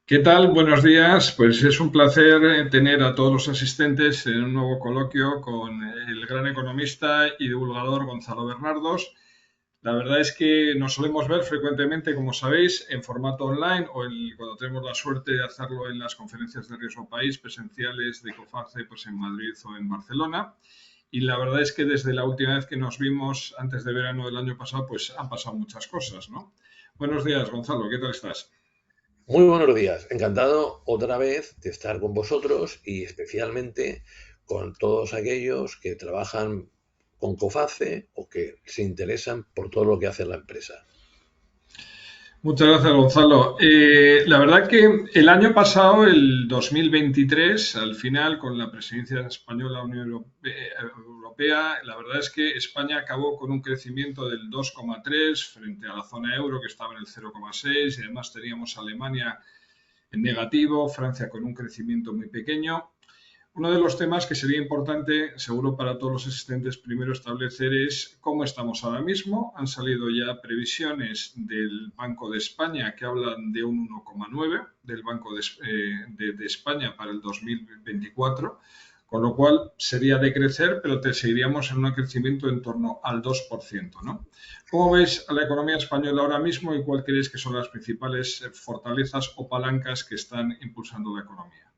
¿Qué tal? Buenos días. Pues es un placer tener a todos los asistentes en un nuevo coloquio con el gran economista y divulgador Gonzalo Bernardos. La verdad es que nos solemos ver frecuentemente, como sabéis, en formato online o cuando tenemos la suerte de hacerlo en las conferencias de Riesgo País presenciales de COFACE, pues en Madrid o en Barcelona. Y la verdad es que desde la última vez que nos vimos antes de verano del año pasado, pues han pasado muchas cosas, ¿no? Buenos días, Gonzalo. ¿Qué tal estás? Muy buenos días, encantado otra vez de estar con vosotros y especialmente con todos aquellos que trabajan con COFACE o que se interesan por todo lo que hace la empresa. Muchas gracias, Gonzalo. La verdad que el año pasado, el 2023, al final, con la presidencia española de la Unión Europea, la verdad es que España acabó con un crecimiento del 2,3 frente a la zona euro, que estaba en el 0,6, y además teníamos a Alemania en negativo, Francia con un crecimiento muy pequeño. Uno de los temas que sería importante, seguro para todos los asistentes, primero establecer es cómo estamos ahora mismo. Han salido ya previsiones del Banco de España que hablan de un 1,9 del Banco de España para el 2024, con lo cual sería decrecer, pero te seguiríamos en un crecimiento en torno al 2%, ¿no? ¿Cómo ves a la economía española ahora mismo y cuál crees que son las principales fortalezas o palancas que están impulsando la economía?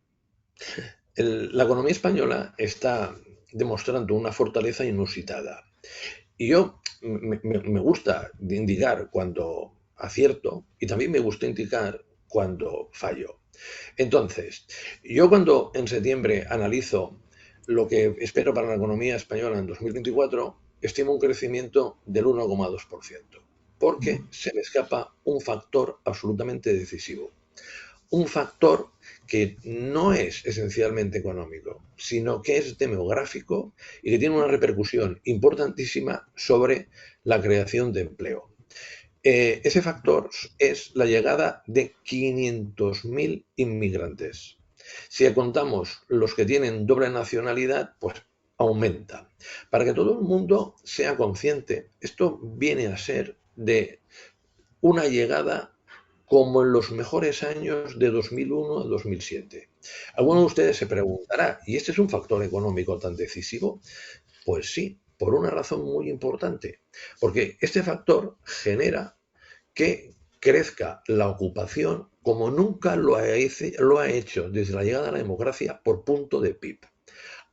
La economía española está demostrando una fortaleza inusitada. Y yo me gusta indicar cuando acierto y también me gusta indicar cuando fallo. Entonces, yo cuando en septiembre analizo lo que espero para la economía española en 2024, estimo un crecimiento del 1,2%, porque se me escapa un factor absolutamente decisivo. Un factor que no es esencialmente económico, sino que es demográfico y que tiene una repercusión importantísima sobre la creación de empleo. Ese factor es la llegada de 500.000 inmigrantes. Si contamos los que tienen doble nacionalidad, pues aumenta. Para que todo el mundo sea consciente, esto viene a ser de una llegada como en los mejores años de 2001 a 2007. Alguno de ustedes se preguntará, ¿y este es un factor económico tan decisivo? Pues sí, por una razón muy importante, porque este factor genera que crezca la ocupación como nunca lo ha hecho desde la llegada a la democracia por punto de PIB.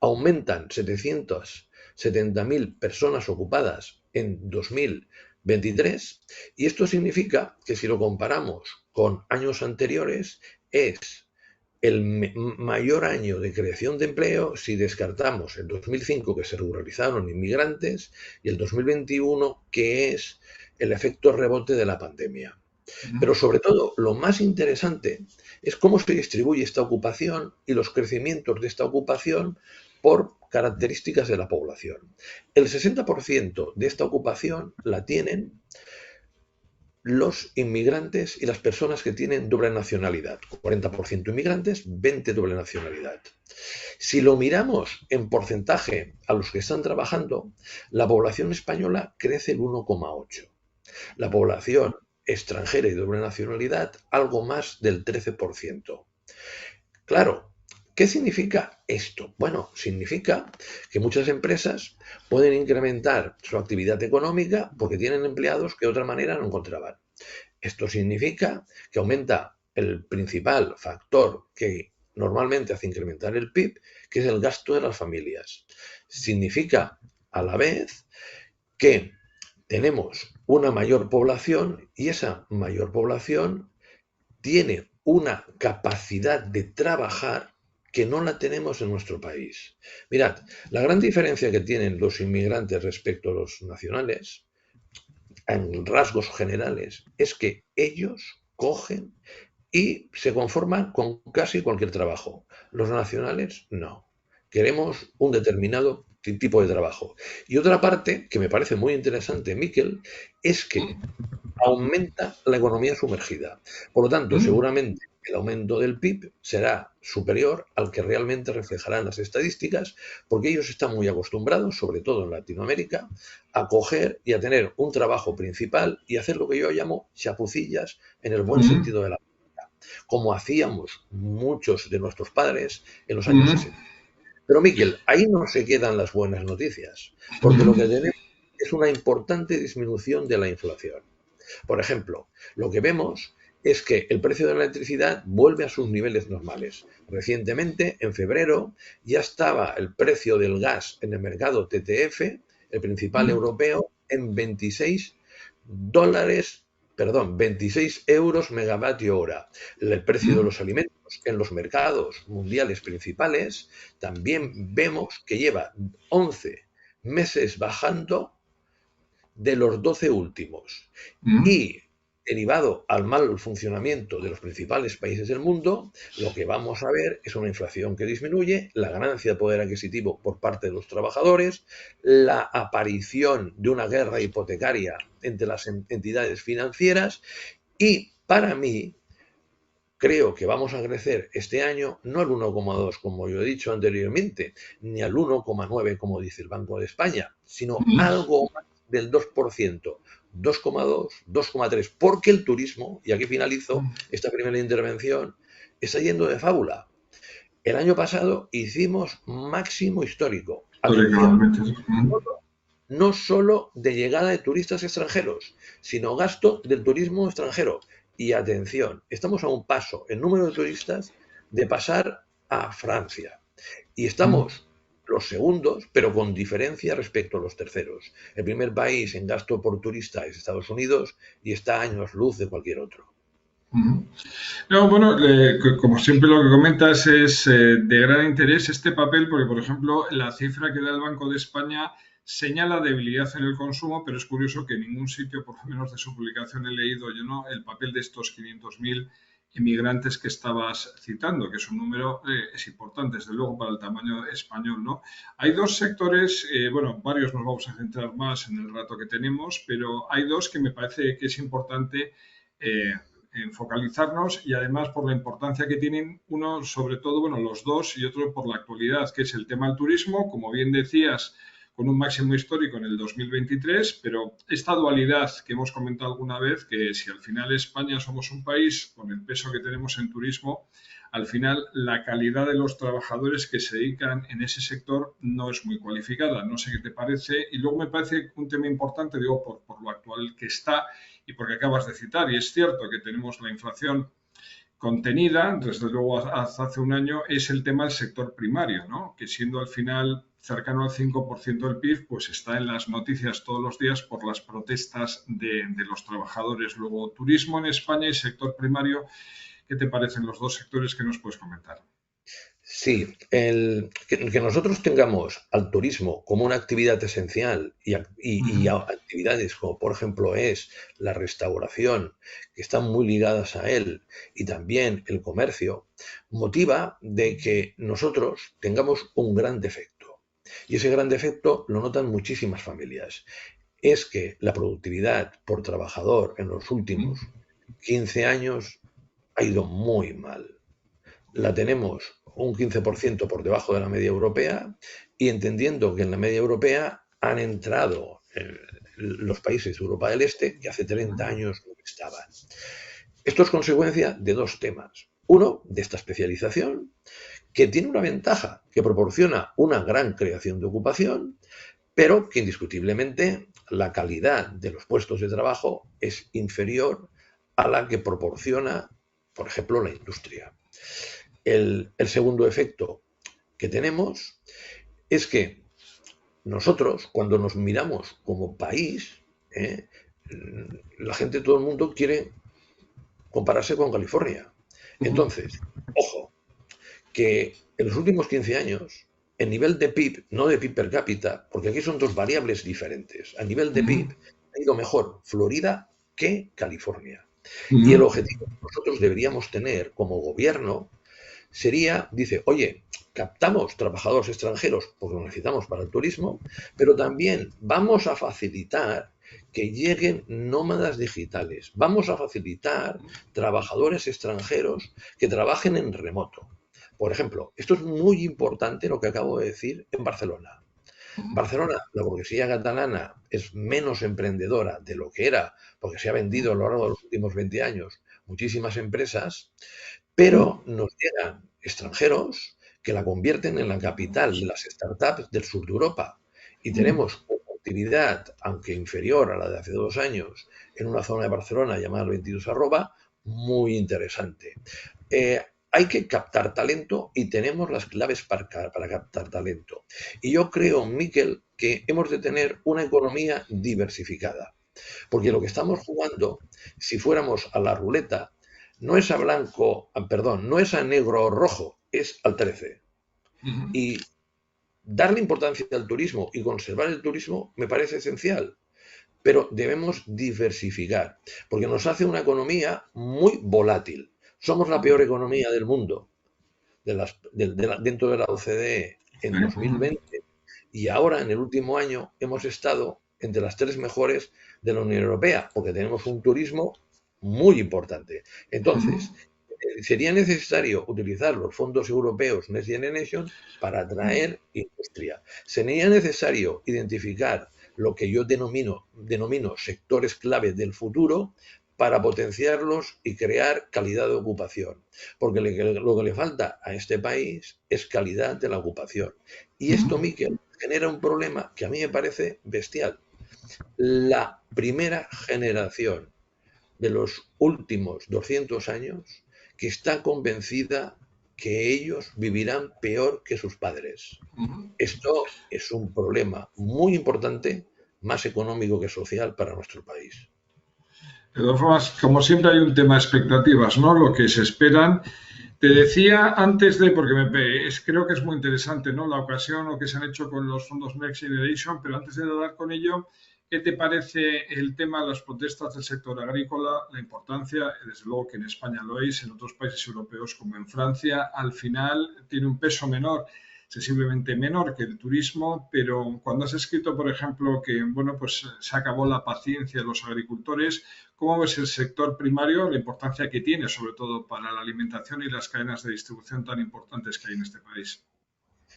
Aumentan 770.000 personas ocupadas en 2023 y esto significa que si lo comparamos con años anteriores es el mayor año de creación de empleo si descartamos el 2005 que se regularizaron inmigrantes y el 2021 que es el efecto rebote de la pandemia. Pero sobre todo, lo más interesante es cómo se distribuye esta ocupación y los crecimientos de esta ocupación por características de la población. El 60% de esta ocupación la tienen los inmigrantes y las personas que tienen doble nacionalidad. 40% inmigrantes, 20% doble nacionalidad. Si lo miramos en porcentaje a los que están trabajando, la población española crece el 1,8. La población extranjera y de doble nacionalidad, algo más del 13%. Claro, ¿qué significa esto? Bueno, significa que muchas empresas pueden incrementar su actividad económica porque tienen empleados que de otra manera no encontraban. Esto significa que aumenta el principal factor que normalmente hace incrementar el PIB, que es el gasto de las familias. Significa a la vez que tenemos una mayor población y esa mayor población tiene una capacidad de trabajar que no la tenemos en nuestro país. Mirad, la gran diferencia que tienen los inmigrantes respecto a los nacionales, en rasgos generales, es que ellos cogen y se conforman con casi cualquier trabajo. Los nacionales no. Queremos un determinado tipo de trabajo. Y otra parte que me parece muy interesante, Miquel, es que aumenta la economía sumergida. Por lo tanto, seguramente el aumento del PIB será superior al que realmente reflejarán las estadísticas, porque ellos están muy acostumbrados, sobre todo en Latinoamérica, a coger y a tener un trabajo principal y hacer lo que yo llamo chapucillas en el buen Mm, sentido de la palabra, como hacíamos muchos de nuestros padres en los años mm, 60. Pero Miquel, ahí no se quedan las buenas noticias, porque lo que mm, tenemos es una importante disminución de la inflación. Por ejemplo, lo que vemos es que el precio de la electricidad vuelve a sus niveles normales. Recientemente, en febrero, ya estaba el precio del gas en el mercado TTF, el principal mm, europeo, en 26 dólares, perdón, 26 euros megavatio hora. El precio de mm, los alimentos en los mercados mundiales principales también vemos que lleva 11 meses bajando de los 12 últimos. mm. Y derivado al mal funcionamiento de los principales países del mundo, lo que vamos a ver es una inflación que disminuye, la ganancia de poder adquisitivo por parte de los trabajadores, la aparición de una guerra hipotecaria entre las entidades financieras y, para mí, creo que vamos a crecer este año no al 1,2 como yo he dicho anteriormente, ni al 1,9 como dice el Banco de España, sino algo más del 2%, 2,2, 2,3, porque el turismo, y aquí finalizo esta primera intervención, está yendo de fábula. El año pasado hicimos máximo histórico. Atención, Históricamente. no solo de llegada de turistas extranjeros, sino gasto del turismo extranjero. Y atención, estamos a un paso en número de turistas de pasar a Francia. Y Mm. estamos los segundos, pero con diferencia respecto a los terceros. El primer país en gasto por turista es Estados Unidos y está a años luz de cualquier otro. Ujú. No, bueno, como siempre lo que comentas es de gran interés este papel, porque por ejemplo la cifra que da el Banco de España señala debilidad en el consumo, pero es curioso que en ningún sitio, por lo menos de su publicación, he leído yo no el papel de estos 500.000 inmigrantes que estabas citando, que es un número es importante, desde luego para el tamaño español, ¿no? Hay dos sectores, bueno, varios nos vamos a centrar más en el rato que tenemos, pero hay dos que me parece que es importante en focalizarnos y además por la importancia que tienen uno, sobre todo, bueno, los dos y otro por la actualidad, que es el tema del turismo, como bien decías, con un máximo histórico en el 2023, pero esta dualidad que hemos comentado alguna vez, que si al final España somos un país con el peso que tenemos en turismo, al final la calidad de los trabajadores que se dedican en ese sector no es muy cualificada. No sé qué te parece. Y luego me parece un tema importante, digo, por lo actual que está y porque acabas de citar, y es cierto que tenemos la inflación contenida, desde luego hasta hace un año, es el tema del sector primario, ¿no? Que siendo al final cercano al 5% del PIB, pues está en las noticias todos los días por las protestas de los trabajadores. Luego, turismo en España y sector primario, ¿qué te parecen los dos sectores que nos puedes comentar? Sí, que nosotros tengamos al turismo como una actividad esencial y actividades como por ejemplo es la restauración, que están muy ligadas a él, y también el comercio, motiva de que nosotros tengamos un gran defecto. Y ese gran defecto lo notan muchísimas familias. Es que la productividad por trabajador en los últimos 15 años ha ido muy mal. La tenemos un 15% por debajo de la media europea, y entendiendo que en la media europea han entrado los países de Europa del Este que hace 30 años no estaban. Esto es consecuencia de dos temas. Uno, de esta especialización, que tiene una ventaja, que proporciona una gran creación de ocupación, pero que indiscutiblemente la calidad de los puestos de trabajo es inferior a la que proporciona, por ejemplo, la industria. El segundo efecto que tenemos es que nosotros, cuando nos miramos como país, la gente, todo el mundo quiere compararse con California. Entonces, ojo, que en los últimos 15 años, el nivel de PIB, no de PIB per cápita, porque aquí son dos variables diferentes, a nivel de PIB ha ido mejor Florida que California. Y el objetivo que nosotros deberíamos tener como gobierno sería, dice, oye, captamos trabajadores extranjeros porque lo necesitamos para el turismo, pero también vamos a facilitar que lleguen nómadas digitales. Vamos a facilitar trabajadores extranjeros que trabajen en remoto. Por ejemplo, esto es muy importante lo que acabo de decir en Barcelona. Barcelona, la burguesía catalana es menos emprendedora de lo que era, porque se ha vendido a lo largo de los últimos 20 años muchísimas empresas, pero nos llegan extranjeros que la convierten en la capital de las startups del sur de Europa. Y tenemos una actividad, aunque inferior a la de hace 2 años, en una zona de Barcelona llamada el 22 arroba, muy interesante. Hay que captar talento y tenemos las claves para captar talento. Y yo creo, Miquel, que hemos de tener una economía diversificada. Porque lo que estamos jugando, si fuéramos a la ruleta, no es a blanco, perdón, no es a negro o rojo, es al 13. Y darle importancia al turismo y conservar el turismo me parece esencial. Pero debemos diversificar, porque nos hace una economía muy volátil. Somos la peor economía del mundo dentro de la OCDE en 2020 y ahora en el último año hemos estado entre las 3 mejores de la Unión Europea, porque tenemos un turismo muy importante. Entonces, sería necesario utilizar los fondos europeos Next Generation para atraer industria. Sería necesario identificar lo que yo denomino sectores clave del futuro para potenciarlos y crear calidad de ocupación. Porque lo que le falta a este país es calidad de la ocupación. Y esto, Miquel, genera un problema que a mí me parece bestial. La primera generación de los últimos 200 años que está convencida que ellos vivirán peor que sus padres. Esto es un problema muy importante, más económico que social para nuestro país. De todas formas, como siempre hay un tema de expectativas, ¿no? Lo que se esperan. Te decía antes de, porque creo que es muy interesante, ¿no? La ocasión o que se han hecho con los fondos Next Generation, pero antes de dar con ello, ¿qué te parece el tema de las protestas del sector agrícola? La importancia, desde luego que en España lo es, en otros países europeos como en Francia, al final tiene un peso menor, sensiblemente menor que el turismo, pero cuando has escrito, por ejemplo, que bueno, pues se acabó la paciencia de los agricultores, ¿cómo ves el sector primario, la importancia que tiene, sobre todo para la alimentación y las cadenas de distribución tan importantes que hay en este país?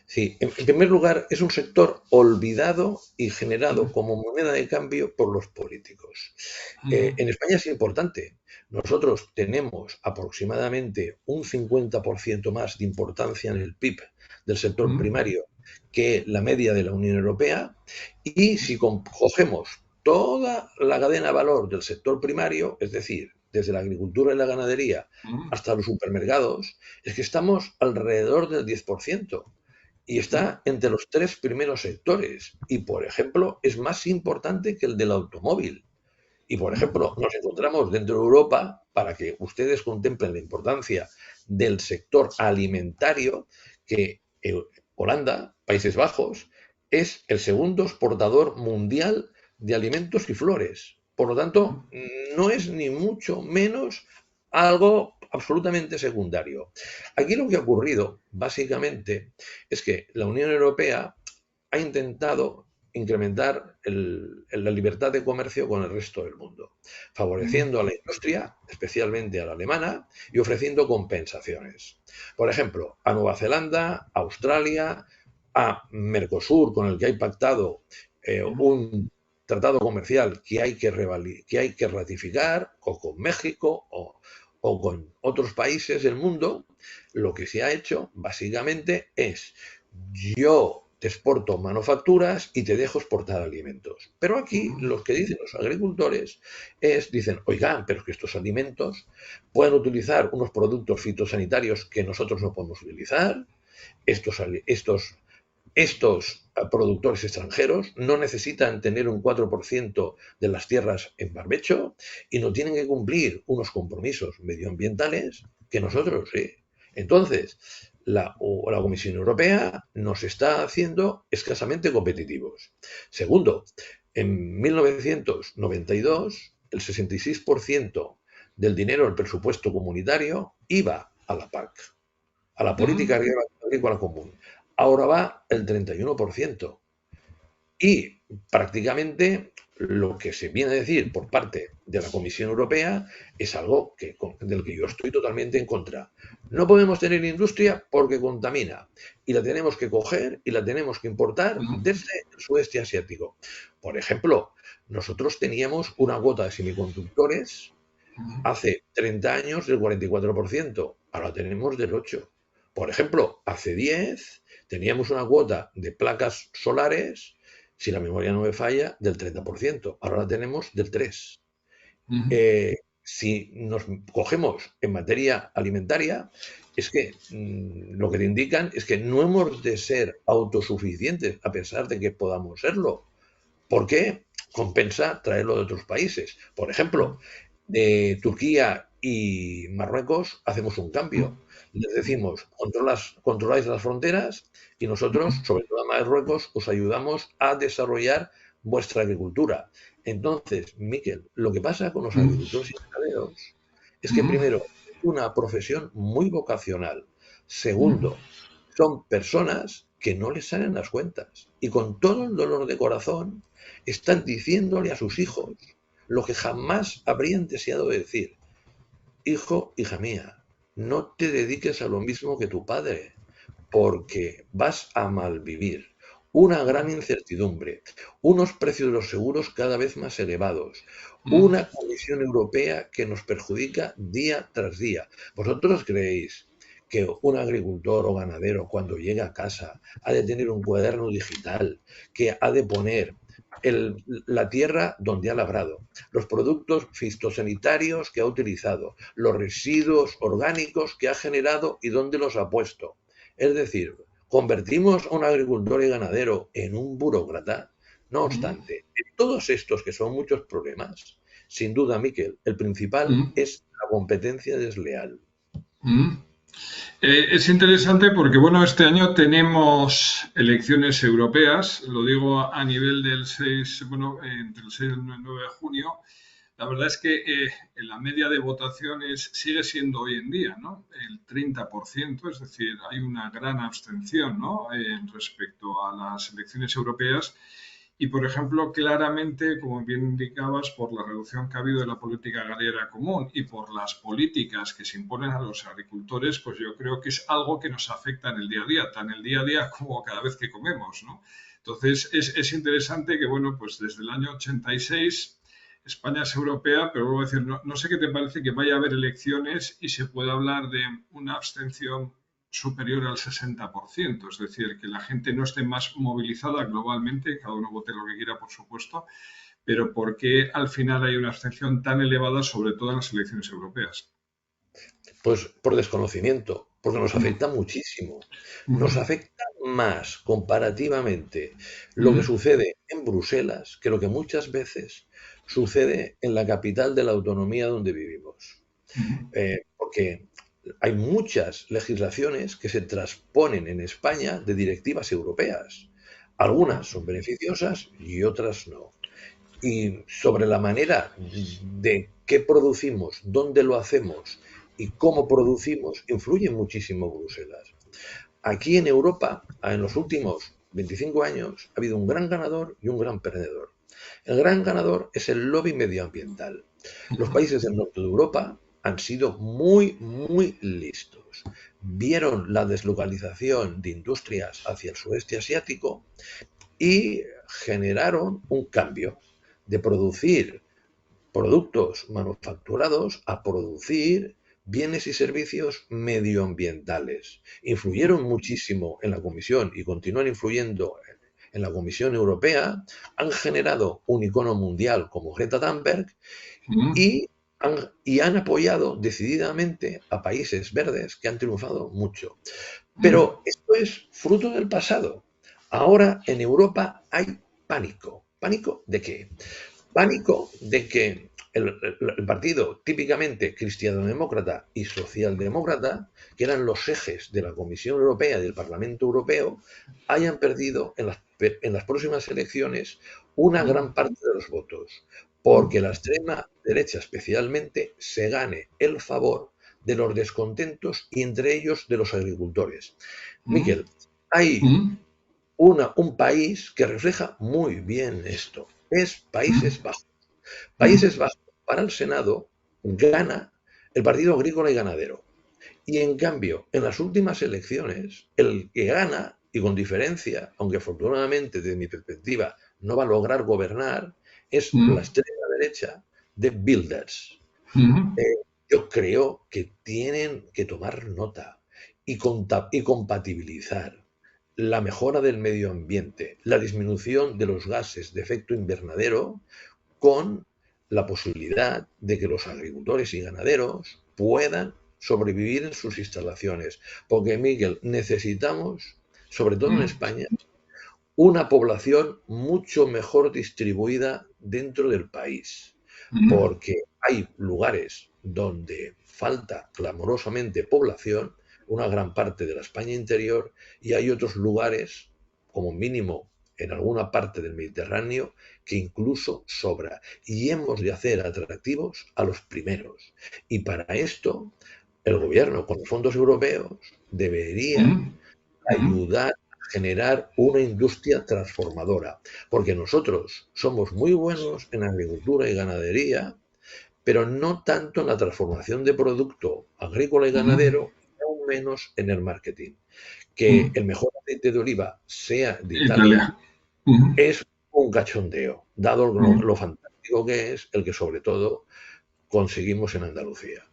Sí, en primer lugar, es un sector olvidado y generado como moneda de cambio por los políticos. En España es importante. Nosotros tenemos aproximadamente un 50% más de importancia en el PIB del sector primario que la media de la Unión Europea. Y si cogemos toda la cadena de valor del sector primario, es decir, desde la agricultura y la ganadería hasta los supermercados, es que estamos alrededor del 10% y está entre los 3 primeros sectores. Y, por ejemplo, es más importante que el del automóvil. Y, por ejemplo, nos encontramos dentro de Europa, para que ustedes contemplen la importancia del sector alimentario, que Holanda, Países Bajos, es el segundo exportador mundial de alimentos y flores. Por lo tanto, no es ni mucho menos algo absolutamente secundario. Aquí lo que ha ocurrido, básicamente, es que la Unión Europea ha intentado incrementar la libertad de comercio con el resto del mundo, favoreciendo a la industria, especialmente a la alemana, y ofreciendo compensaciones. Por ejemplo, a Nueva Zelanda, a Australia, a Mercosur, con el que hay pactado un tratado comercial que hay que ratificar, o con México, o con otros países del mundo, lo que se ha hecho básicamente es: yo te exporto manufacturas y te dejo exportar alimentos. Pero aquí los que dicen los agricultores dicen, oigan, pero es que estos alimentos pueden utilizar unos productos fitosanitarios que nosotros no podemos utilizar, estos productores extranjeros no necesitan tener un 4% de las tierras en barbecho y no tienen que cumplir unos compromisos medioambientales que nosotros sí. Entonces, la Comisión Europea nos está haciendo escasamente competitivos. Segundo, en 1992 el 66% del dinero del presupuesto comunitario iba a la PAC, a la política agrícola común. Ahora va el 31%. Y prácticamente lo que se viene a decir por parte de la Comisión Europea es algo del que yo estoy totalmente en contra. No podemos tener industria porque contamina y la tenemos que coger y la tenemos que importar desde el sudeste asiático. Por ejemplo, nosotros teníamos una cuota de semiconductores hace 30 años del 44%, ahora tenemos del 8%. Por ejemplo, hace 10 teníamos una cuota de placas solares, si la memoria no me falla, del 30%, ahora la tenemos del 3%. Si nos cogemos en materia alimentaria, es que lo que te indican es que no hemos de ser autosuficientes a pesar de que podamos serlo. ¿Por qué? Compensa traerlo de otros países. Por ejemplo, de Turquía y Marruecos hacemos un cambio. Les decimos, controláis las fronteras y nosotros, sobre todo a Marruecos, os ayudamos a desarrollar vuestra agricultura. Entonces, Miquel, lo que pasa con los agricultores y ganaderos es que primero, es una profesión muy vocacional. Segundo, son personas que no les salen las cuentas y con todo el dolor de corazón están diciéndole a sus hijos lo que jamás habrían deseado decir. Hijo, hija mía, no te dediques a lo mismo que tu padre, porque vas a malvivir. Una gran incertidumbre, unos precios de los seguros cada vez más elevados, una Comisión Europea que nos perjudica día tras día. ¿Vosotros creéis que un agricultor o ganadero cuando llega a casa ha de tener un cuaderno digital, que ha de poner la tierra donde ha labrado, los productos fitosanitarios que ha utilizado, los residuos orgánicos que ha generado y dónde los ha puesto? Es decir, convertimos a un agricultor y ganadero en un burócrata. No obstante, en todos estos que son muchos problemas, sin duda, Miquel, el principal es la competencia desleal. Es interesante porque, bueno, este año tenemos elecciones europeas, lo digo a nivel del 6, bueno, entre el 6 y el 9 de junio. La verdad es que la media de votaciones sigue siendo hoy en día, ¿no? El 30%, es decir, hay una gran abstención, ¿no? Respecto a las elecciones europeas. Y, por ejemplo, claramente, como bien indicabas, por la reducción que ha habido de la política agraria común y por las políticas que se imponen a los agricultores, pues yo creo que es algo que nos afecta en el día a día, tan el día a día como cada vez que comemos, ¿no? Entonces, es interesante que, bueno, pues desde el año 86 España es europea, pero vuelvo a decir, no sé qué te parece que vaya a haber elecciones y se pueda hablar de una abstención superior al 60%, es decir, que la gente no esté más movilizada globalmente, cada uno vote lo que quiera, por supuesto, pero ¿por qué al final hay una abstención tan elevada, sobre todo en las elecciones europeas? Pues por desconocimiento, porque nos afecta muchísimo. Nos afecta más comparativamente lo que sucede en Bruselas que lo que muchas veces sucede en la capital de la autonomía donde vivimos. Porque hay muchas legislaciones que se transponen en España de directivas europeas. Algunas son beneficiosas y otras no. Y sobre la manera de qué producimos, dónde lo hacemos y cómo producimos, influye muchísimo Bruselas. Aquí en Europa, en los últimos 25 años, ha habido un gran ganador y un gran perdedor. El gran ganador es el lobby medioambiental. Los países del norte de Europa han sido muy, muy listos. Vieron la deslocalización de industrias hacia el sudeste asiático y generaron un cambio de producir productos manufacturados a producir bienes y servicios medioambientales. Influyeron muchísimo en la Comisión y continúan influyendo en la Comisión Europea, han generado un icono mundial como Greta Thunberg y han apoyado decididamente a países verdes que han triunfado mucho. Pero esto es fruto del pasado. Ahora en Europa hay pánico. ¿Pánico de qué? Pánico de que el partido típicamente cristiano-demócrata y socialdemócrata, que eran los ejes de la Comisión Europea y del Parlamento Europeo, hayan perdido en las próximas elecciones una gran parte de los votos, porque la extrema derecha especialmente se gane el favor de los descontentos y entre ellos de los agricultores. Miquel, hay un país que refleja muy bien esto. Es Países Bajos. Ujú. Países Bajos, para el Senado, gana el Partido Agrícola y Ganadero. Y en cambio, en las últimas elecciones, el que gana, y con diferencia, aunque afortunadamente desde mi perspectiva no va a lograr gobernar, es la Ujú. extrema derecha de Wilders. Ujú. Yo creo que tienen que tomar nota y compatibilizar la mejora del medio ambiente, la disminución de los gases de efecto invernadero con la posibilidad de que los agricultores y ganaderos puedan sobrevivir en sus instalaciones. Porque, Miguel, necesitamos, sobre todo en Ujú. España, una población mucho mejor distribuida dentro del país, Ujú. porque hay lugares donde falta clamorosamente población, una gran parte de la España interior, y hay otros lugares, como mínimo en alguna parte del Mediterráneo, que incluso sobra. Y hemos de hacer atractivos a los primeros. Y para esto, el gobierno, con los fondos europeos, Ujú. debería Ujú. ayudar a generar una industria transformadora, porque nosotros somos muy buenos en agricultura y ganadería, pero no tanto en la transformación de producto agrícola y Ujú. ganadero, y aún menos en el marketing. Que Ujú. el mejor aceite de oliva sea de Italia Italia. Ujú. es un cachondeo, dado Ujú. lo fantástico que es el que sobre todo conseguimos en Andalucía.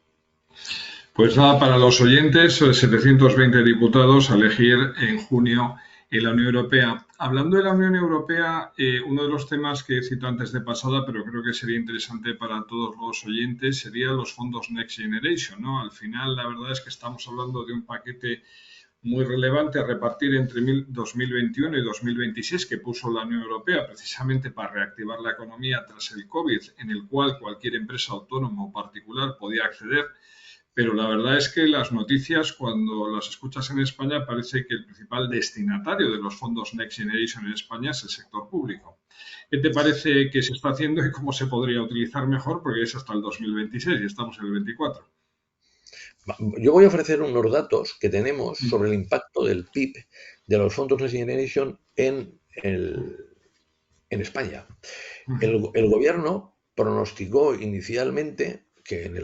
Pues nada, para los oyentes, 720 diputados a elegir en junio en la Unión Europea. Hablando de la Unión Europea, uno de los temas que he citado antes de pasada, pero creo que sería interesante para todos los oyentes, serían los fondos Next Generation, ¿no? Al final, la verdad es que estamos hablando de un paquete muy relevante a repartir entre 2021 y 2026 que puso la Unión Europea precisamente para reactivar la economía tras el COVID, en el cual cualquier empresa autónoma o particular podía acceder, pero la verdad es que las noticias, cuando las escuchas en España, parece que el principal destinatario de los fondos Next Generation en España es el sector público. ¿Qué te parece que se está haciendo y cómo se podría utilizar mejor? Porque es hasta el 2026 y estamos en el 24. Yo voy a ofrecer unos datos que tenemos sobre el impacto del PIB de los fondos Next Generation en España. El gobierno pronosticó inicialmente que en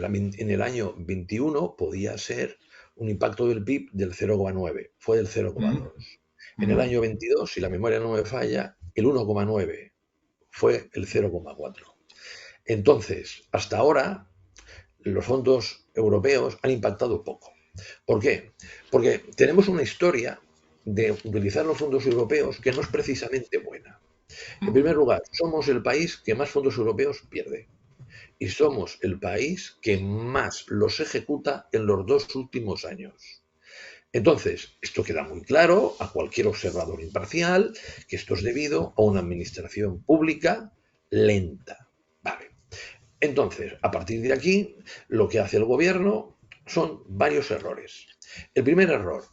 el año 21 podía ser un impacto del PIB del 0,9, fue del 0,2. En el año 22, si la memoria no me falla, el 1,9 fue el 0,4. Entonces, hasta ahora, los fondos europeos han impactado poco. ¿Por qué? Porque tenemos una historia de utilizar los fondos europeos que no es precisamente buena. En primer lugar, somos el país que más fondos europeos pierde y somos el país que más los ejecuta en los 2 últimos años. Entonces, esto queda muy claro a cualquier observador imparcial que esto es debido a una administración pública lenta. Vale. Entonces, a partir de aquí, lo que hace el gobierno son varios errores. El primer error,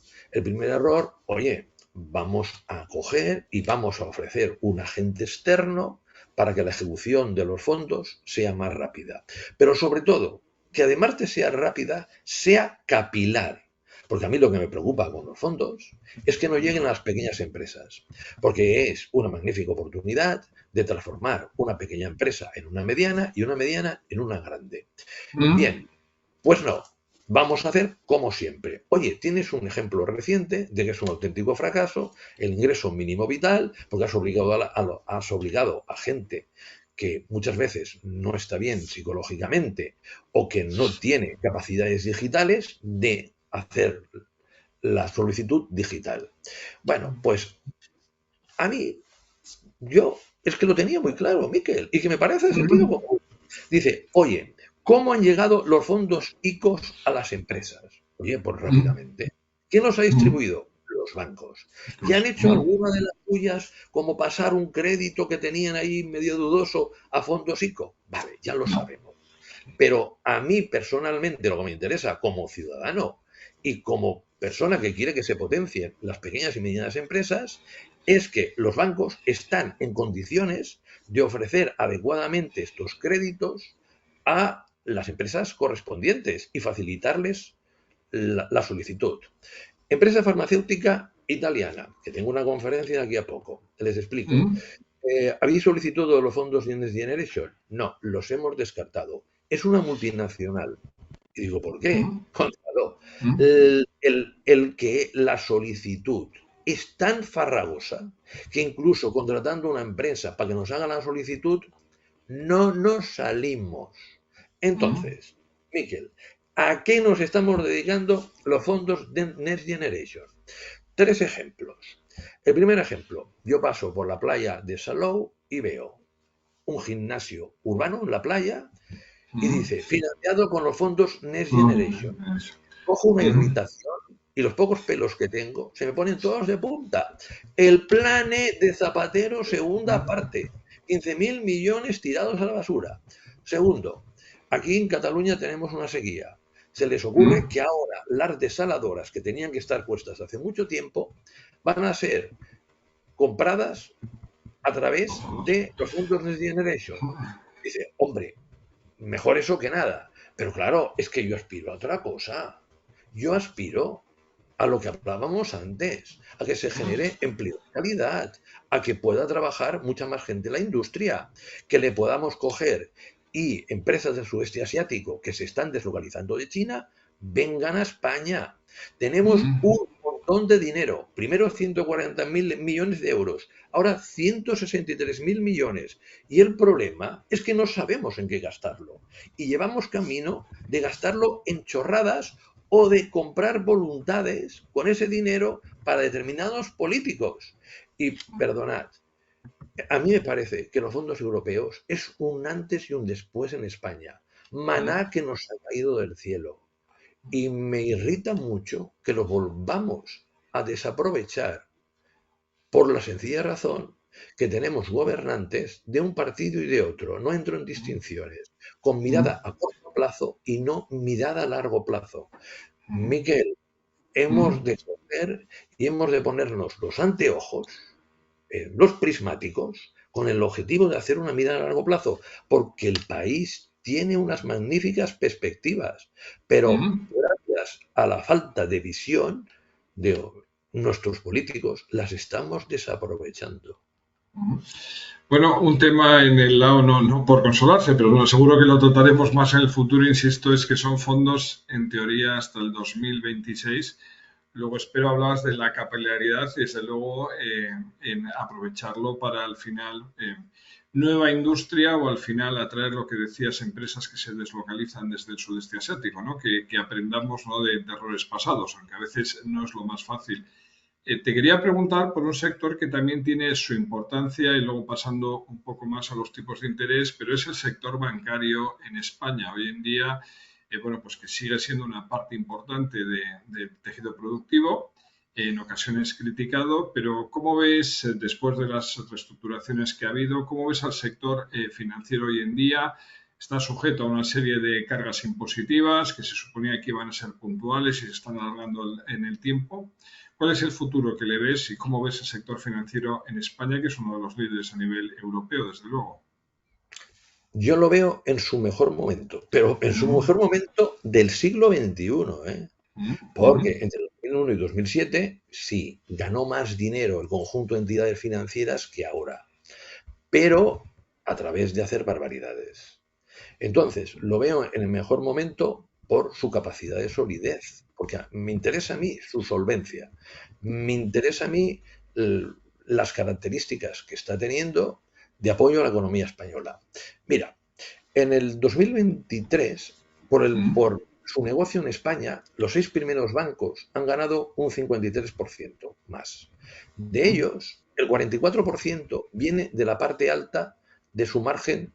oye, vamos a coger y vamos a ofrecer un agente externo para que la ejecución de los fondos sea más rápida. Pero sobre todo, que además de ser rápida, sea capilar. Porque a mí lo que me preocupa con los fondos es que no lleguen a las pequeñas empresas, porque es una magnífica oportunidad de transformar una pequeña empresa en una mediana y una mediana en una grande. Bien, pues no. Vamos a hacer como siempre. Oye, tienes un ejemplo reciente de que es un auténtico fracaso, el ingreso mínimo vital, porque has obligado a gente que muchas veces no está bien psicológicamente o que no tiene capacidades digitales de hacer la solicitud digital. Bueno, pues a mí, yo es que lo tenía muy claro, Miquel, y que me parece de sentido común. Dice, oye, ¿cómo han llegado los fondos ICOs a las empresas? Oye, pues rápidamente. ¿Quién los ha distribuido? Los bancos. ¿Ya han hecho alguna de las suyas, como pasar un crédito que tenían ahí medio dudoso a fondos ICO? Vale, ya lo sabemos. Pero a mí personalmente lo que me interesa como ciudadano y como persona que quiere que se potencien las pequeñas y medianas empresas es que los bancos están en condiciones de ofrecer adecuadamente estos créditos a las empresas correspondientes y facilitarles la solicitud. Empresa farmacéutica italiana, que tengo una conferencia de aquí a poco, les explico. Mm, ¿Habéis solicitado los fondos de Next Generation? No, los hemos descartado. Es una multinacional. Y digo, ¿por qué? mm, Gonzalo, mm, el que la solicitud es tan farragosa que incluso contratando una empresa para que nos haga la solicitud, no nos salimos. mm, Entonces, Miquel, ¿a qué nos estamos dedicando los fondos de Next Generation? Tres ejemplos. El primer ejemplo, yo paso por la playa de Salou y veo un gimnasio urbano en la playa y mm, dice, financiado con los fondos Next Generation. mm, eso. Cojo una Mm, irritación y los pocos pelos que tengo se me ponen todos de punta. El plane de Zapatero, segunda parte. 15.000 millones tirados a la basura. Segundo, aquí en Cataluña tenemos una sequía. Se les ocurre mm, que ahora las desaladoras que tenían que estar puestas hace mucho tiempo van a ser compradas a través de los fondos Next Generation. Dice, hombre, mejor eso que nada. Pero claro, es que yo aspiro a otra cosa. Yo aspiro a lo que hablábamos antes, a que se genere empleo de calidad, a que pueda trabajar mucha más gente en la industria, que le podamos coger y empresas del sudeste asiático que se están deslocalizando de China vengan a España. Tenemos mm, un montón de dinero, primero 140.000 millones de euros, ahora 163.000 millones. Y el problema es que no sabemos en qué gastarlo. Y llevamos camino de gastarlo en chorradas o de comprar voluntades con ese dinero para determinados políticos. Y perdonad, a mí me parece que los fondos europeos es un antes y un después en España. mm. Maná que nos ha caído del cielo. Y me irrita mucho que lo volvamos a desaprovechar por la sencilla razón que tenemos gobernantes de un partido y de otro, no entro en distinciones, con Mm, mirada a corto plazo y no mirada a largo plazo. mm, Miquel, hemos mm, de coger y hemos de ponernos los anteojos, los prismáticos, con el objetivo de hacer una mirada a largo plazo, porque el país tiene unas magníficas perspectivas, pero mm, gracias a la falta de visión de nuestros políticos, las estamos desaprovechando. mm. Bueno, un tema en el lado, no por consolarse, pero bueno, seguro que lo trataremos más en el futuro, insisto, es que son fondos en teoría hasta el 2026. Luego espero hablabas de la capilaridad y desde luego en aprovecharlo para al final nueva industria o al final atraer lo que decías, empresas que se deslocalizan desde el sudeste asiático, ¿no? Que aprendamos, ¿no? De errores pasados, aunque a veces no es lo más fácil. Te quería preguntar por un sector que también tiene su importancia y luego pasando un poco más a los tipos de interés, pero es el sector bancario en España. Hoy en día, bueno, pues que sigue siendo una parte importante del tejido productivo, en ocasiones criticado, pero ¿cómo ves, después de las reestructuraciones que ha habido, cómo ves al sector financiero hoy en día? Está sujeto a una serie de cargas impositivas que se suponía que iban a ser puntuales y se están alargando en el tiempo. ¿Cuál es el futuro que le ves y cómo ves el sector financiero en España, que es uno de los líderes a nivel europeo, desde luego? Yo lo veo en su mejor momento, pero en su Mm, mejor momento del siglo XXI, ¿eh? mm, Porque mm, entre 2001 y 2007 sí ganó más dinero el conjunto de entidades financieras que ahora, pero a través de hacer barbaridades. Entonces, lo veo en el mejor momento por su capacidad de solidez, porque me interesa a mí su solvencia, me interesa a mí las características que está teniendo de apoyo a la economía española. Mira, en el 2023, mm, por su negocio en España, los 6 primeros bancos han ganado un 53% más. De mm, ellos, el 44% viene de la parte alta de su margen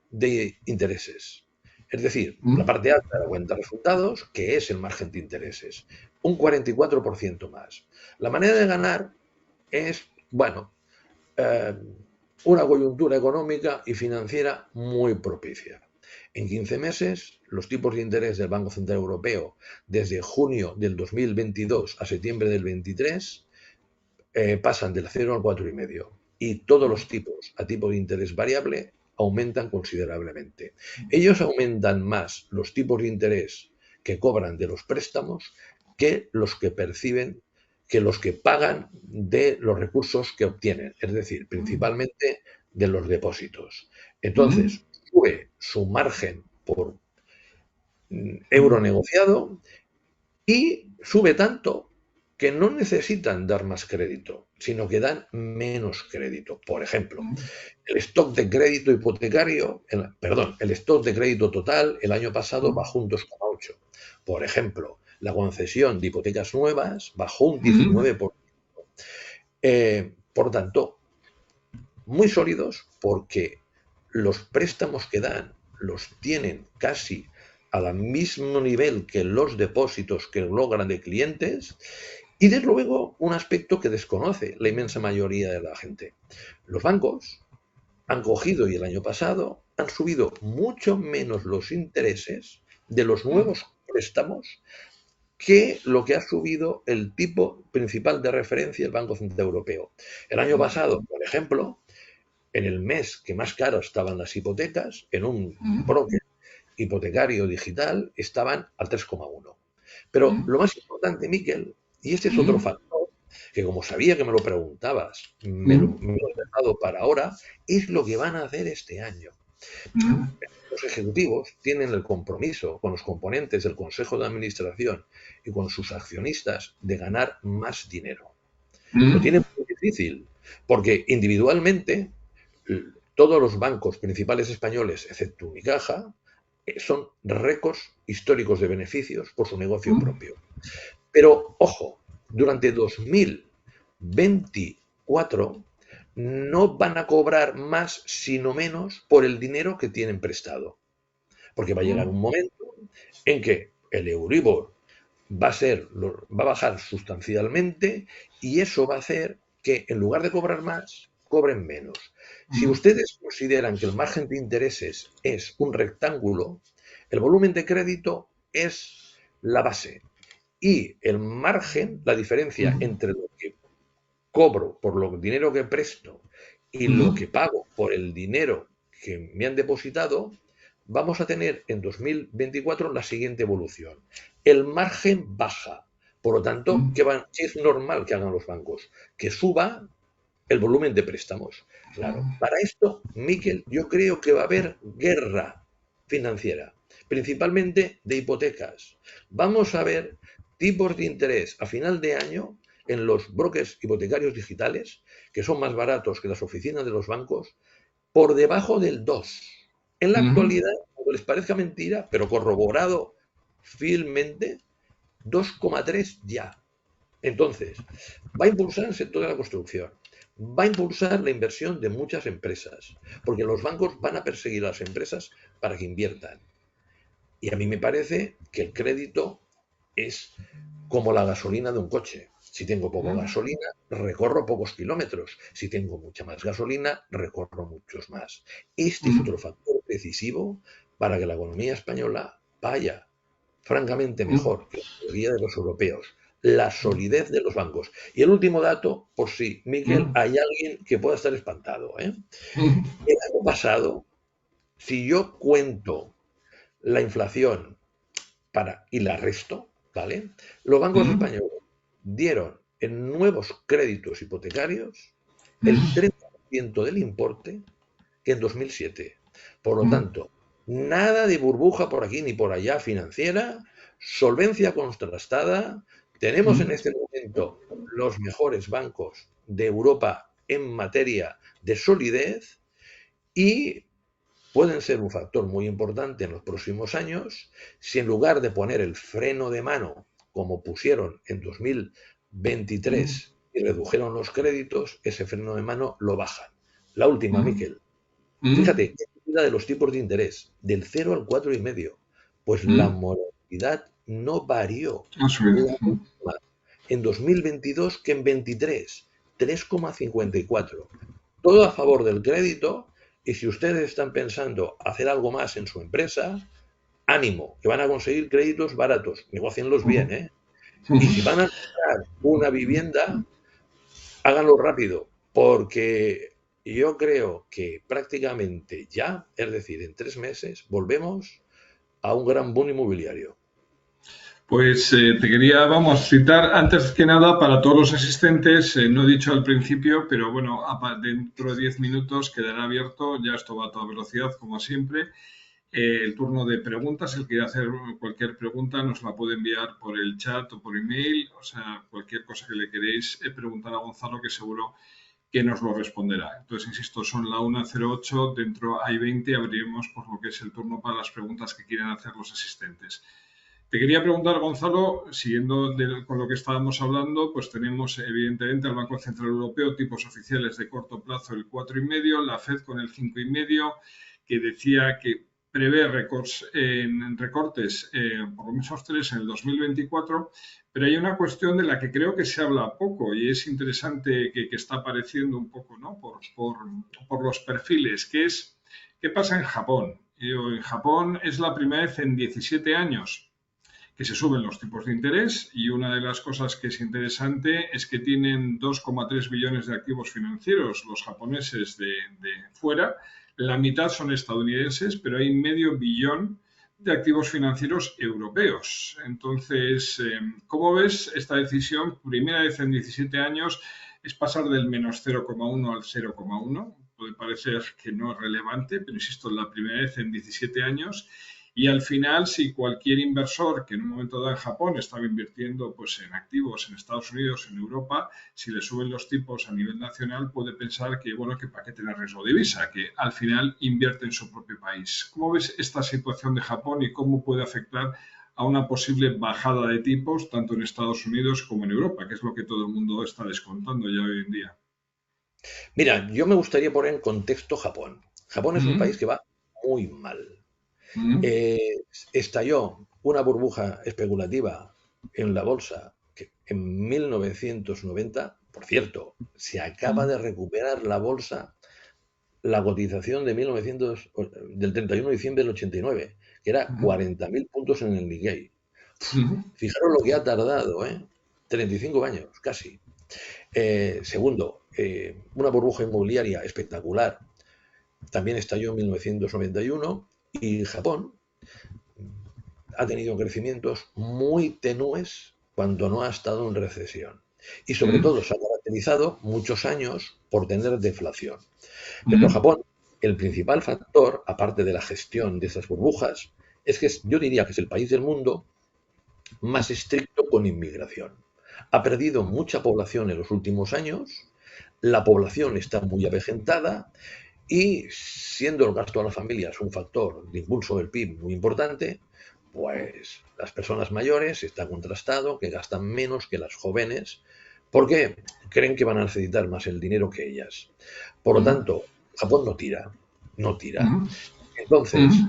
de intereses. Es decir, la mm, parte alta de la cuenta de resultados, que es el margen de intereses. Un 44% más. La manera de ganar es, bueno, eh, una coyuntura económica y financiera muy propicia. En 15 meses, los tipos de interés del Banco Central Europeo, desde junio del 2022 a septiembre del 23, pasan del 0 al 4,5. Y todos los tipos a tipo de interés variable aumentan considerablemente. Ellos aumentan más los tipos de interés que cobran de los préstamos que los que perciben que los que pagan de los recursos que obtienen, es decir, principalmente de los depósitos. Entonces, sube su margen por euro negociado y sube tanto que no necesitan dar más crédito, sino que dan menos crédito. Por ejemplo, el stock de crédito hipotecario, el stock de crédito total el año pasado bajó un 2,8. Por ejemplo, la concesión de hipotecas nuevas bajó un 19%. Por tanto, muy sólidos porque los préstamos que dan los tienen casi al mismo nivel que los depósitos que logran de clientes. Y desde luego un aspecto que desconoce la inmensa mayoría de la gente. Los bancos han cogido y el año pasado han subido mucho menos los intereses de los nuevos préstamos que lo que ha subido el tipo principal de referencia del Banco Central Europeo. El año pasado, por ejemplo, en el mes que más caras estaban las hipotecas, en un broker hipotecario digital estaban al 3,1. Pero lo más importante, Miquel, y este es otro factor, que como sabía que me lo preguntabas, me lo he dejado para ahora, es lo que van a hacer este año. Los ejecutivos tienen el compromiso con los componentes del Consejo de Administración y con sus accionistas de ganar más dinero. Lo tienen muy difícil, porque individualmente todos los bancos principales españoles, excepto Unicaja, son récords históricos de beneficios por su negocio propio. Pero, ojo, durante 2024 no van a cobrar más, sino menos, por el dinero que tienen prestado. Porque va a llegar un momento en que el Euribor va a bajar sustancialmente y eso va a hacer que en lugar de cobrar más, cobren menos. Si ustedes consideran que el margen de intereses es un rectángulo, el volumen de crédito es la base y el margen, la diferencia entre lo que cobro por el dinero que presto y lo que pago por el dinero que me han depositado, vamos a tener en 2024 la siguiente evolución. El margen baja. Por lo tanto, ¿qué es normal que hagan los bancos? Que suba el volumen de préstamos. Claro, para esto, Miquel, yo creo que va a haber guerra financiera, principalmente de hipotecas. Vamos a ver tipos de interés a final de año en los brokers hipotecarios digitales, que son más baratos que las oficinas de los bancos, por debajo del 2. En la actualidad, aunque les parezca mentira, pero corroborado fielmente, 2,3 ya. Entonces, va a impulsar el sector de la construcción, va a impulsar la inversión de muchas empresas, porque los bancos van a perseguir a las empresas para que inviertan. Y a mí me parece que el crédito es como la gasolina de un coche. Si tengo poca gasolina, recorro pocos kilómetros. Si tengo mucha más gasolina, recorro muchos más. Este es otro factor decisivo para que la economía española vaya francamente mejor que la mayoría de los europeos. La solidez de los bancos. Y el último dato, por si, Miguel, hay alguien que pueda estar espantado. El año pasado, si yo cuento la inflación y la resto, ¿vale? Los bancos españoles dieron en nuevos créditos hipotecarios el 30% del importe que en 2007. Por lo tanto, nada de burbuja por aquí ni por allá financiera, solvencia contrastada. Tenemos en este momento los mejores bancos de Europa en materia de solidez y pueden ser un factor muy importante en los próximos años si en lugar de poner el freno de mano como pusieron en 2023 y redujeron los créditos, ese freno de mano lo bajan. La última, Miquel. Fíjate, ¿qué medida de los tipos de interés? Del 0 al 4,5. Pues la moralidad no varió. La misma en 2022 que en 23. 3,54. Todo a favor del crédito. Y si ustedes están pensando hacer algo más en su empresa, ánimo, que van a conseguir créditos baratos. Negocienlos bien, ¿eh? Y si van a comprar una vivienda, háganlo rápido, porque yo creo que prácticamente ya, es decir, en 3 meses, volvemos a un gran boom inmobiliario. Pues te quería, vamos, citar antes que nada para todos los asistentes, no he dicho al principio, pero bueno, dentro de 10 minutos quedará abierto, ya esto va a toda velocidad como siempre, el turno de preguntas. El que quiera hacer cualquier pregunta nos la puede enviar por el chat o por email, o sea, cualquier cosa que le queréis preguntar a Gonzalo, que seguro que nos lo responderá. Entonces, insisto, son la 1:08, dentro hay 20, abriremos por lo que es el turno para las preguntas que quieran hacer los asistentes. Te quería preguntar, Gonzalo, siguiendo con lo que estábamos hablando, pues tenemos evidentemente al Banco Central Europeo tipos oficiales de corto plazo el 4,5, la Fed con el 5,5, que decía que prevé recortes por lo menos 3 en el 2024, pero hay una cuestión de la que creo que se habla poco y es interesante que está apareciendo un poco, ¿no? Por los perfiles, que es qué pasa en Japón. En Japón es la primera vez en 17 años que se suben los tipos de interés, y una de las cosas que es interesante es que tienen 2,3 billones de activos financieros los japoneses de fuera, la mitad son estadounidenses, pero hay medio billón de activos financieros europeos. Entonces, ¿cómo ves esta decisión? Primera vez en 17 años es pasar del menos 0,1 al 0,1. Puede parecer que no es relevante, pero insisto, es la primera vez en 17 años. Y al final, si cualquier inversor que en un momento dado en Japón estaba invirtiendo pues, en activos en Estados Unidos, en Europa, si le suben los tipos a nivel nacional, puede pensar que, bueno, que para qué tener riesgo de divisa, que al final invierte en su propio país. ¿Cómo ves esta situación de Japón y cómo puede afectar a una posible bajada de tipos tanto en Estados Unidos como en Europa, que es lo que todo el mundo está descontando ya hoy en día? Mira, yo me gustaría poner en contexto Japón. Japón es un país Mm, que va muy mal. mm, Eh, Estalló una burbuja especulativa en la bolsa que en 1990, por cierto, se acaba mm, de recuperar la bolsa, la cotización de 1900, del 31 de diciembre del 89, que era mm, 40.000 puntos en el Nikkei. mm, Fijaros lo que ha tardado, ¿eh? 35 años, casi. Segundo, una burbuja inmobiliaria espectacular. También estalló en 1991 y Japón ha tenido crecimientos muy tenues cuando no ha estado en recesión. Y sobre mm, todo se ha caracterizado muchos años por tener deflación. Pero mm, Japón, el principal factor, aparte de la gestión de esas burbujas, es que yo diría que es el país del mundo más estricto con inmigración. Ha perdido mucha población en los últimos años, la población está muy avejentada y siendo el gasto a las familias un factor de impulso del PIB muy importante, pues las personas mayores está contrastado que gastan menos que las jóvenes porque creen que van a necesitar más el dinero que ellas. Por lo mm, tanto, Japón no tira, no tira. mm, Entonces,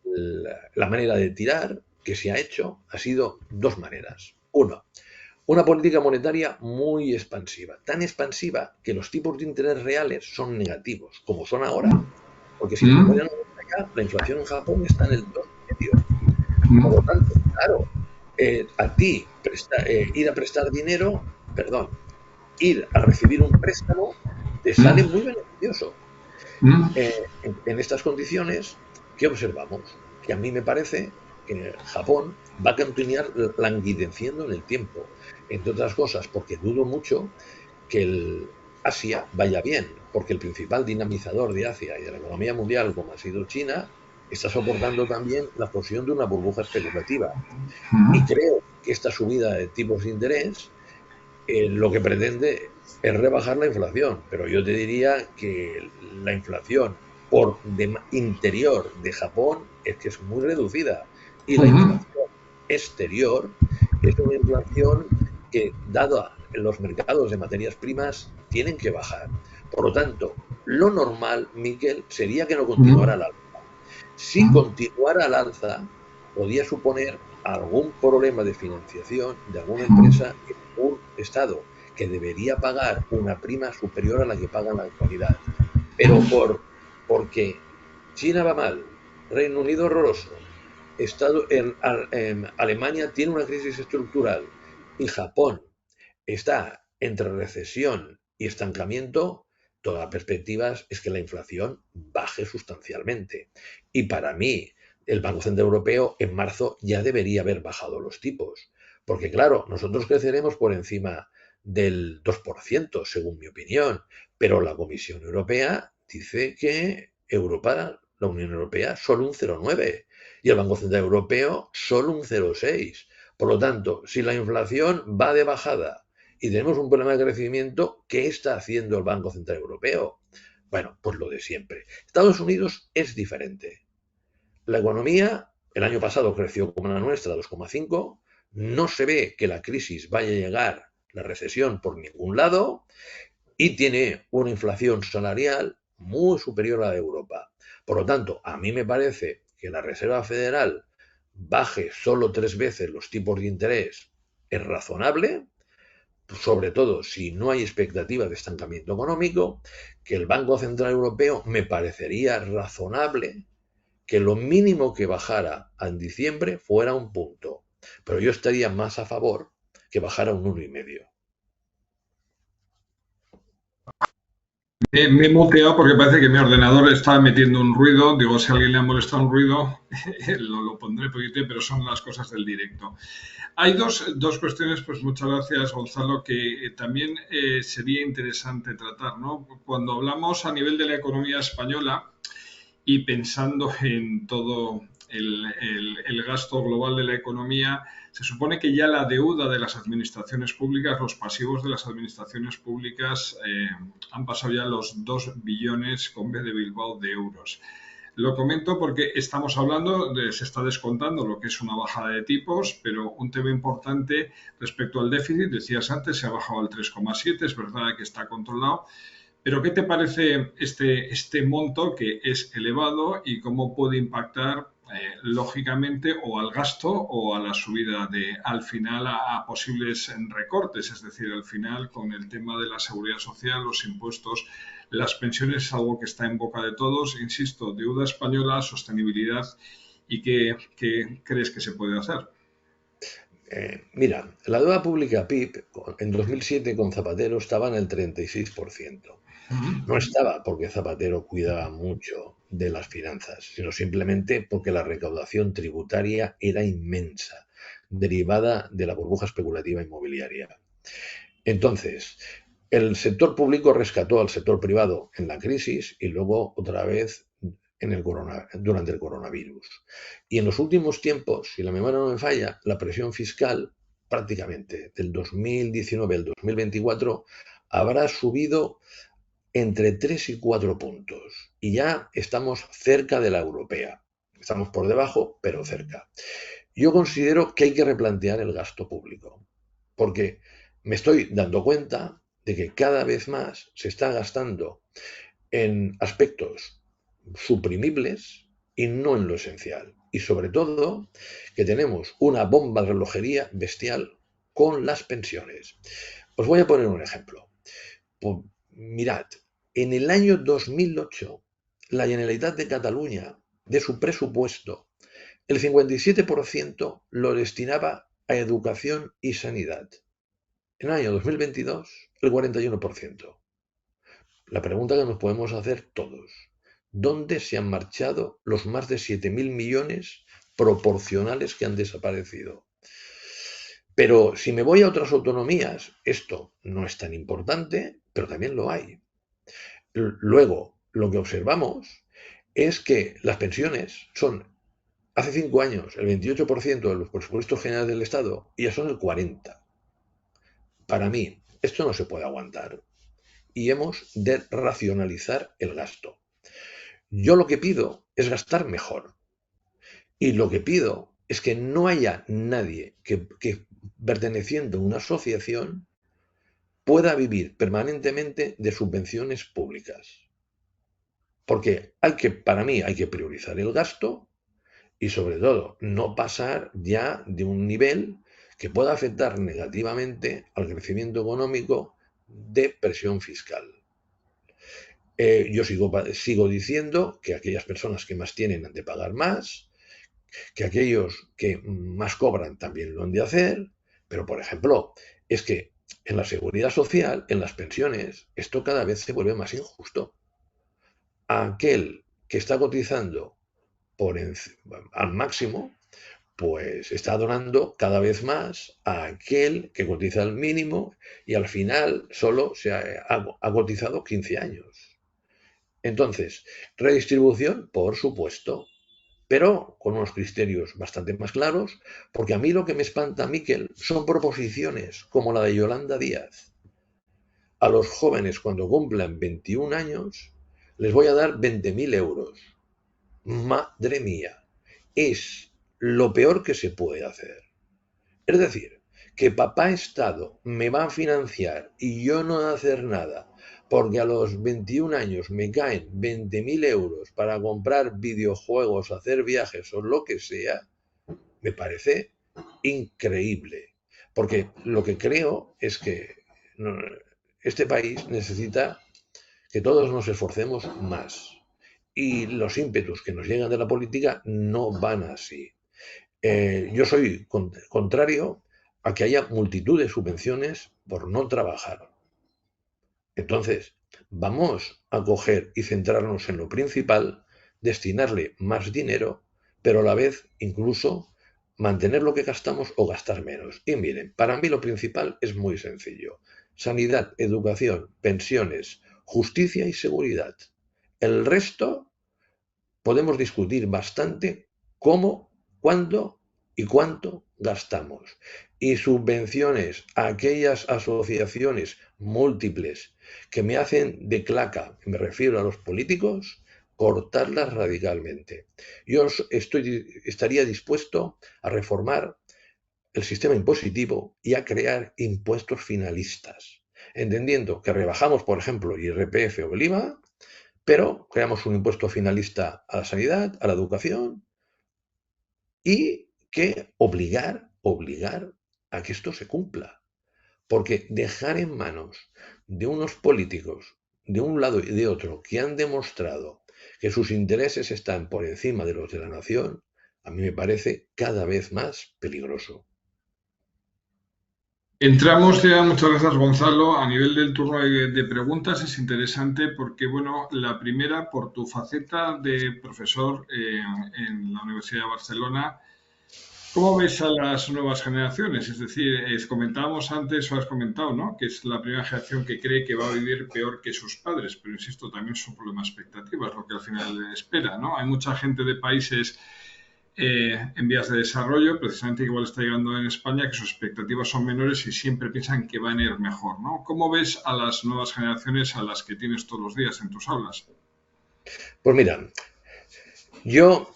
mm, la manera de tirar que se ha hecho ha sido dos maneras. Uno, una política monetaria muy expansiva, tan expansiva que los tipos de interés reales son negativos, como son ahora. Porque si se mm, ponen a ver acá, la inflación en Japón está en el 2,5. Por lo mm, tanto, claro, a ti ir a prestar dinero, perdón, ir a recibir un préstamo, te sale muy beneficioso. mm, En estas condiciones, ¿qué observamos? Que a mí me parece que Japón va a continuar languideciendo en el tiempo, entre otras cosas, porque dudo mucho que Asia vaya bien, porque el principal dinamizador de Asia y de la economía mundial, como ha sido China, está soportando también la explosión de una burbuja especulativa. Y mm, creo que esta subida de tipos de interés lo que pretende es rebajar la inflación, pero yo te diría que la inflación interior de Japón es que es muy reducida y la mm, inflación exterior es una inflación que, dado en los mercados de materias primas, tienen que bajar. Por lo tanto, lo normal, Miquel, sería que no continuara mm, al alza. Si continuara al alza, podía suponer algún problema de financiación de alguna empresa en un Estado que debería pagar una prima superior a la que paga en la actualidad. Pero porque China va mal, Reino Unido horroroso, en Alemania tiene una crisis estructural y Japón está entre recesión y estancamiento, todas las perspectivas es que la inflación baje sustancialmente. Y para mí, el Banco Central Europeo en marzo ya debería haber bajado los tipos. Porque claro, nosotros creceremos por encima del 2%, según mi opinión, pero la Comisión Europea dice que Europa, la Unión Europea, solo un 0,9 y el Banco Central Europeo solo un 0,6. Por lo tanto, si la inflación va de bajada y tenemos un problema de crecimiento, ¿qué está haciendo el Banco Central Europeo? Bueno, pues lo de siempre. Estados Unidos es diferente. La economía el año pasado creció como la nuestra, 2,5. No se ve que la crisis vaya a llegar, la recesión, por ningún lado, y tiene una inflación salarial muy superior a la de Europa. Por lo tanto, a mí me parece que la Reserva Federal baje solo 3 veces los tipos de interés es razonable, sobre todo si no hay expectativa de estancamiento económico, que el Banco Central Europeo me parecería razonable que lo mínimo que bajara en diciembre fuera un punto, pero yo estaría más a favor que bajara un 1,5. Me he muteado porque parece que mi ordenador está metiendo un ruido. Digo, si a alguien le ha molestado un ruido, lo pondré poquito, pero son las cosas del directo. Hay dos cuestiones, pues muchas gracias, Gonzalo, que también sería interesante tratar, ¿no? Cuando hablamos a nivel de la economía española y pensando en todo el gasto global de la economía, se supone que ya la deuda de las administraciones públicas, los pasivos de las administraciones públicas han pasado ya los 2 billones con B de Bilbao de euros. Lo comento porque estamos hablando, se está descontando lo que es una bajada de tipos, pero un tema importante respecto al déficit, decías antes, se ha bajado al 3,7, es verdad que está controlado, pero ¿qué te parece este monto que es elevado y cómo puede impactar lógicamente o al gasto o a la subida al final a posibles recortes? Es decir, al final con el tema de la seguridad social, los impuestos, las pensiones es algo que está en boca de todos. Insisto, deuda española, sostenibilidad y qué crees que se puede hacer. Mira, la deuda pública PIB en 2007 con Zapatero estaba en el 36%. No estaba porque Zapatero cuidaba mucho de las finanzas, sino simplemente porque la recaudación tributaria era inmensa, derivada de la burbuja especulativa inmobiliaria. Entonces, el sector público rescató al sector privado en la crisis y luego otra vez durante el coronavirus. Y en los últimos tiempos, si la memoria no me falla, la presión fiscal prácticamente del 2019 al 2024 habrá subido entre 3 y 4 puntos. Y ya estamos cerca de la europea. Estamos por debajo, pero cerca. Yo considero que hay que replantear el gasto público, porque me estoy dando cuenta de que cada vez más se está gastando en aspectos suprimibles y no en lo esencial. Y sobre todo que tenemos una bomba de relojería bestial con las pensiones. Os voy a poner un ejemplo. Pues, mirad, en el año 2008, la Generalitat de Cataluña, de su presupuesto, el 57% lo destinaba a educación y sanidad. En el año 2022, el 41%. La pregunta que nos podemos hacer todos, ¿dónde se han marchado los más de 7.000 millones proporcionales que han desaparecido? Pero si me voy a otras autonomías, esto no es tan importante, pero también lo hay. Luego, lo que observamos es que las pensiones son, hace 5 años, el 28% de los presupuestos generales del Estado y ya son el 40%. Para mí, esto no se puede aguantar y hemos de racionalizar el gasto. Yo lo que pido es gastar mejor y lo que pido es que no haya nadie que perteneciendo a una asociación pueda vivir permanentemente de subvenciones públicas. Porque para mí hay que priorizar el gasto y sobre todo no pasar ya de un nivel que pueda afectar negativamente al crecimiento económico de presión fiscal. Yo sigo diciendo que aquellas personas que más tienen han de pagar más, que aquellos que más cobran también lo han de hacer, pero por ejemplo, es que en la seguridad social, en las pensiones, esto cada vez se vuelve más injusto. Aquel que está cotizando al máximo, pues está donando cada vez más a aquel que cotiza el mínimo y al final solo ha cotizado 15 años. Entonces, redistribución, por supuesto, pero con unos criterios bastante más claros, porque a mí lo que me espanta, Miquel, son proposiciones como la de Yolanda Díaz. A los jóvenes cuando cumplan 21 años les voy a dar 20.000 euros. Madre mía, es lo peor que se puede hacer. Es decir, que papá Estado me va a financiar y yo no voy a hacer nada porque a los 21 años me caen 20.000 euros para comprar videojuegos, hacer viajes o lo que sea, me parece increíble. Porque lo que creo es que este país necesita que todos nos esforcemos más. Y los ímpetus que nos llegan de la política no van así. Yo soy contrario a que haya multitud de subvenciones por no trabajar. Entonces, vamos a coger y centrarnos en lo principal, destinarle más dinero, pero a la vez incluso mantener lo que gastamos o gastar menos. Y miren, para mí lo principal es muy sencillo. Sanidad, educación, pensiones, justicia y seguridad. El resto podemos discutir bastante cómo, cuándo y cuánto gastamos. Y subvenciones a aquellas asociaciones múltiples que me hacen de claca, me refiero a los políticos, cortarlas radicalmente. Yo estaría dispuesto a reformar el sistema impositivo y a crear impuestos finalistas, entendiendo que rebajamos, por ejemplo, IRPF o el IVA, pero creamos un impuesto finalista a la sanidad, a la educación y que obligar a que esto se cumpla. Porque dejar en manos de unos políticos de un lado y de otro que han demostrado que sus intereses están por encima de los de la nación, a mí me parece cada vez más peligroso. Entramos ya, muchas gracias Gonzalo, a nivel del turno de preguntas es interesante porque, bueno, la primera, por tu faceta de profesor en la Universidad de Barcelona, ¿cómo ves a las nuevas generaciones? Es decir, comentábamos antes, o has comentado, ¿no? Que es la primera generación que cree que va a vivir peor que sus padres, pero insisto, también es un problema de expectativas, lo que al final espera, ¿no? Hay mucha gente de países en vías de desarrollo, precisamente igual está llegando en España, que sus expectativas son menores y siempre piensan que van a ir mejor, ¿no? ¿Cómo ves a las nuevas generaciones a las que tienes todos los días en tus aulas? Pues mira, yo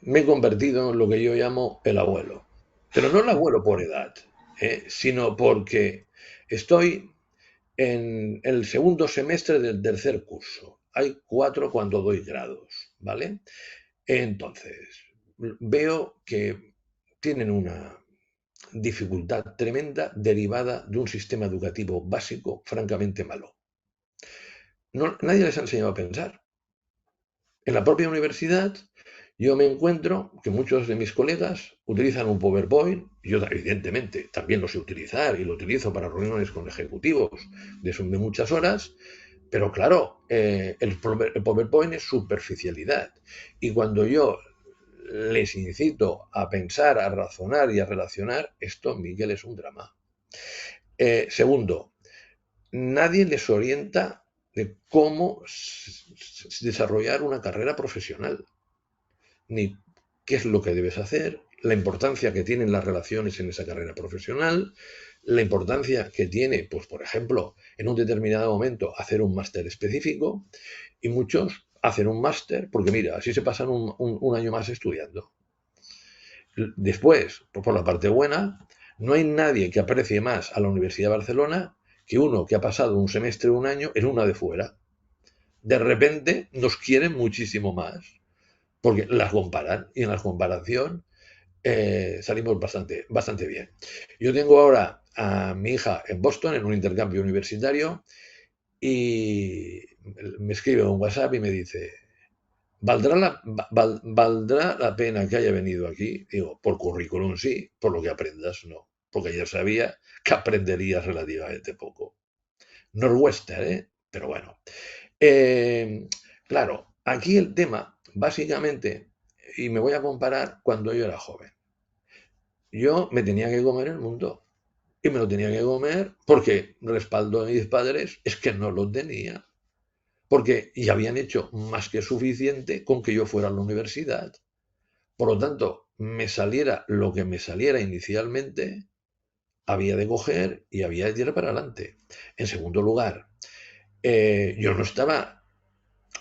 me he convertido en lo que yo llamo el abuelo. Pero no el abuelo por edad, sino porque estoy en el segundo semestre del tercer curso. Hay 4 cuando doy grados, ¿vale? Entonces, veo que tienen una dificultad tremenda derivada de un sistema educativo básico francamente malo. No, nadie les ha enseñado a pensar. En la propia universidad yo me encuentro que muchos de mis colegas utilizan un PowerPoint, yo evidentemente también lo sé utilizar y lo utilizo para reuniones con ejecutivos de muchas horas, pero claro, el PowerPoint es superficialidad. Y cuando yo les incito a pensar, a razonar y a relacionar, esto, Miguel, es un drama. Segundo, nadie les orienta de cómo desarrollar una carrera profesional, ni qué es lo que debes hacer, la importancia que tienen las relaciones en esa carrera profesional, la importancia que tiene, pues por ejemplo, en un determinado momento hacer un máster específico, y muchos hacen un máster porque mira, así se pasan un año más estudiando. Después, por la parte buena, no hay nadie que aprecie más a la Universidad de Barcelona que uno que ha pasado un semestre, un año en una de fuera. De repente nos quieren muchísimo más porque las comparan y en la comparación salimos bastante bien. Yo tengo ahora a mi hija en Boston en un intercambio universitario y me escribe un WhatsApp y me dice, ¿valdrá la pena que haya venido aquí? Digo, por currículum sí, por lo que aprendas no, porque ya sabía que aprenderías relativamente poco. Northwestern, ¿eh? Pero bueno. Claro, aquí el tema básicamente, y me voy a comparar cuando yo era joven. Yo me tenía que comer el mundo y me lo tenía que comer porque respaldo de mis padres es que no lo tenía, porque ya habían hecho más que suficiente con que yo fuera a la universidad. Por lo tanto, me saliera lo que me saliera inicialmente, había de coger y había de tirar para adelante. En segundo lugar, yo no estaba